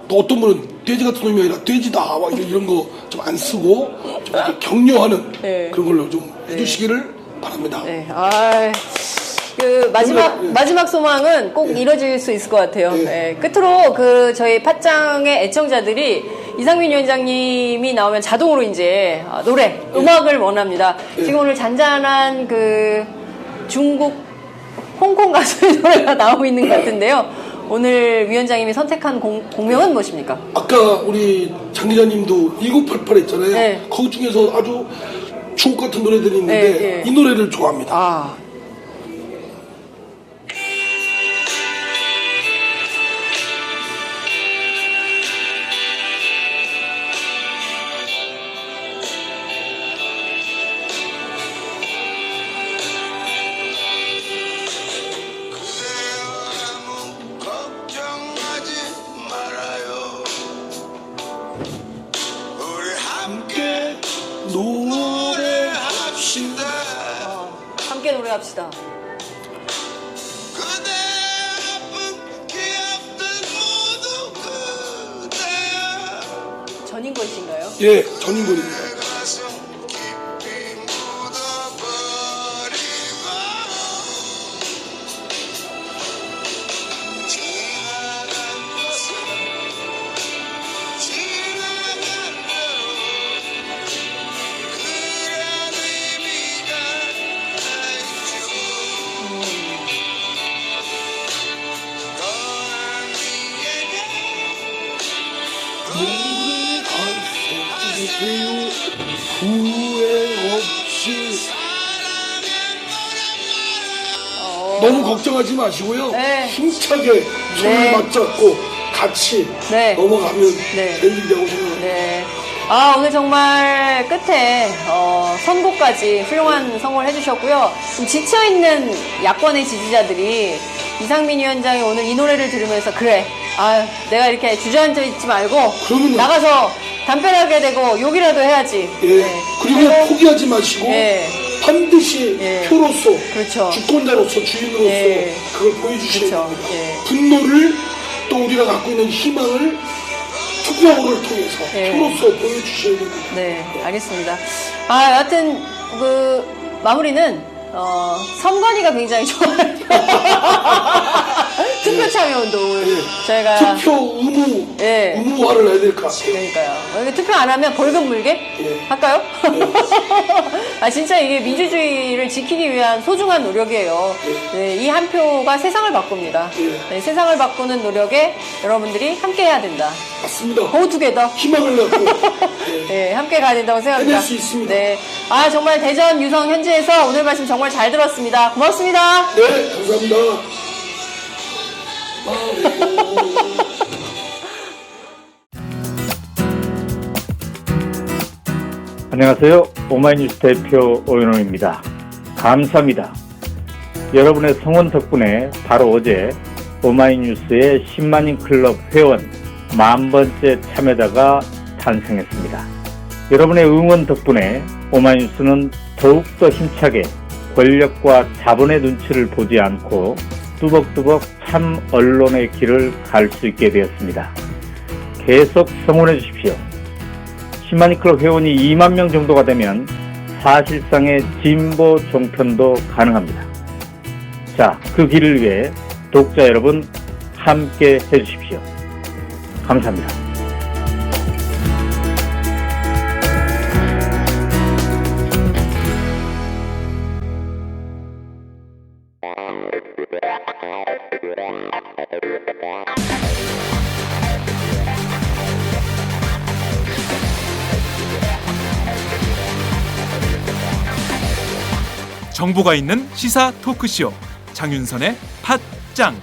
또 어떤 분은 돼지 같은 놈이 아니라 돼지다 이런 거 좀 안 쓰고 좀 이렇게 격려하는 그런 걸로 좀 해주시기를 바랍니다. 네. 그 마지막 소망은 꼭 이뤄질 수 있을 것 같아요. 네. 끝으로 그 저희 팟짱의 애청자들이 이상민 위원장님이 나오면 자동으로 이제 노래, 음악을 원합니다. 지금 오늘 잔잔한 그 중국, 홍콩 가수의 노래가 나오고 있는 것 같은데요. 오늘 위원장님이 선택한 공명은 무엇입니까? 아까 우리 장 기자님도 1988 했잖아요. 네. 거기 중에서 아주 주옥 같은 노래들이 있는데 이 노래를 좋아합니다. 함께 노래합시다. 전인권이신가요? 예, 전인권입니다. 후회 없이 너무 걱정하지 마시고요. 힘차게 손을 맞잡고 같이 넘어가면 될 일이라고 생각합니다. 오늘 정말 끝에 선곡까지 훌륭한 성공을 해주셨고요. 좀 지쳐있는 야권의 지지자들이 이상민 위원장이 오늘 이 노래를 들으면서 그래, 내가 이렇게 주저앉아 있지 말고 나가서 담벼락에 대고 욕이라도 해야지. 그리고 포기하지 마시고 반드시 표로서 그렇죠. 주권자로서 주인으로서 그걸 보여주셔야 됩니다. 분노를 또 우리가 갖고 있는 희망을 투표를 통해서 표로서 보여주셔야 됩니다. 네, 알겠습니다. 여하튼 그 마무리는 선관위가 굉장히 좋아요. 투표 참여 운동을 저희가 투표 의무화를 해야 될 것 같아요. 그러니까요. 여기 투표 안 하면 벌금 물게 할까요? 진짜 이게 민주주의를 지키기 위한 소중한 노력이에요. 이 한 표가 세상을 바꿉니다. 세상을 바꾸는 노력에 여러분들이 함께 해야 된다. 맞습니다. Go together. 희망을 갖고 함께 가야 된다고 생각합니다. 해낼 수 있습니다. 정말 대전 유성 현지에서 오늘 말씀 정말 잘 들었습니다. 고맙습니다. 네, 감사합니다. 안녕하세요. 오마이뉴스 대표 오연호입니다. 감사합니다. 여러분의 성원 덕분에 바로 어제 오마이뉴스의 10만인 클럽 회원 10,000번째 참여자가 탄생했습니다. 여러분의 응원 덕분에 오마이뉴스는 더욱더 힘차게 권력과 자본의 눈치를 보지 않고 뚜벅뚜벅 참 언론의 길을 갈 수 있게 되었습니다. 계속 성원해 주십시오. 10만인 클럽 회원이 2만 명 정도가 되면 사실상의 진보 종편도 가능합니다. 자, 그 길을 위해 독자 여러분 함께 해주십시오. 감사합니다. 정보가 있는 시사 토크쇼 장윤선의 팟짱.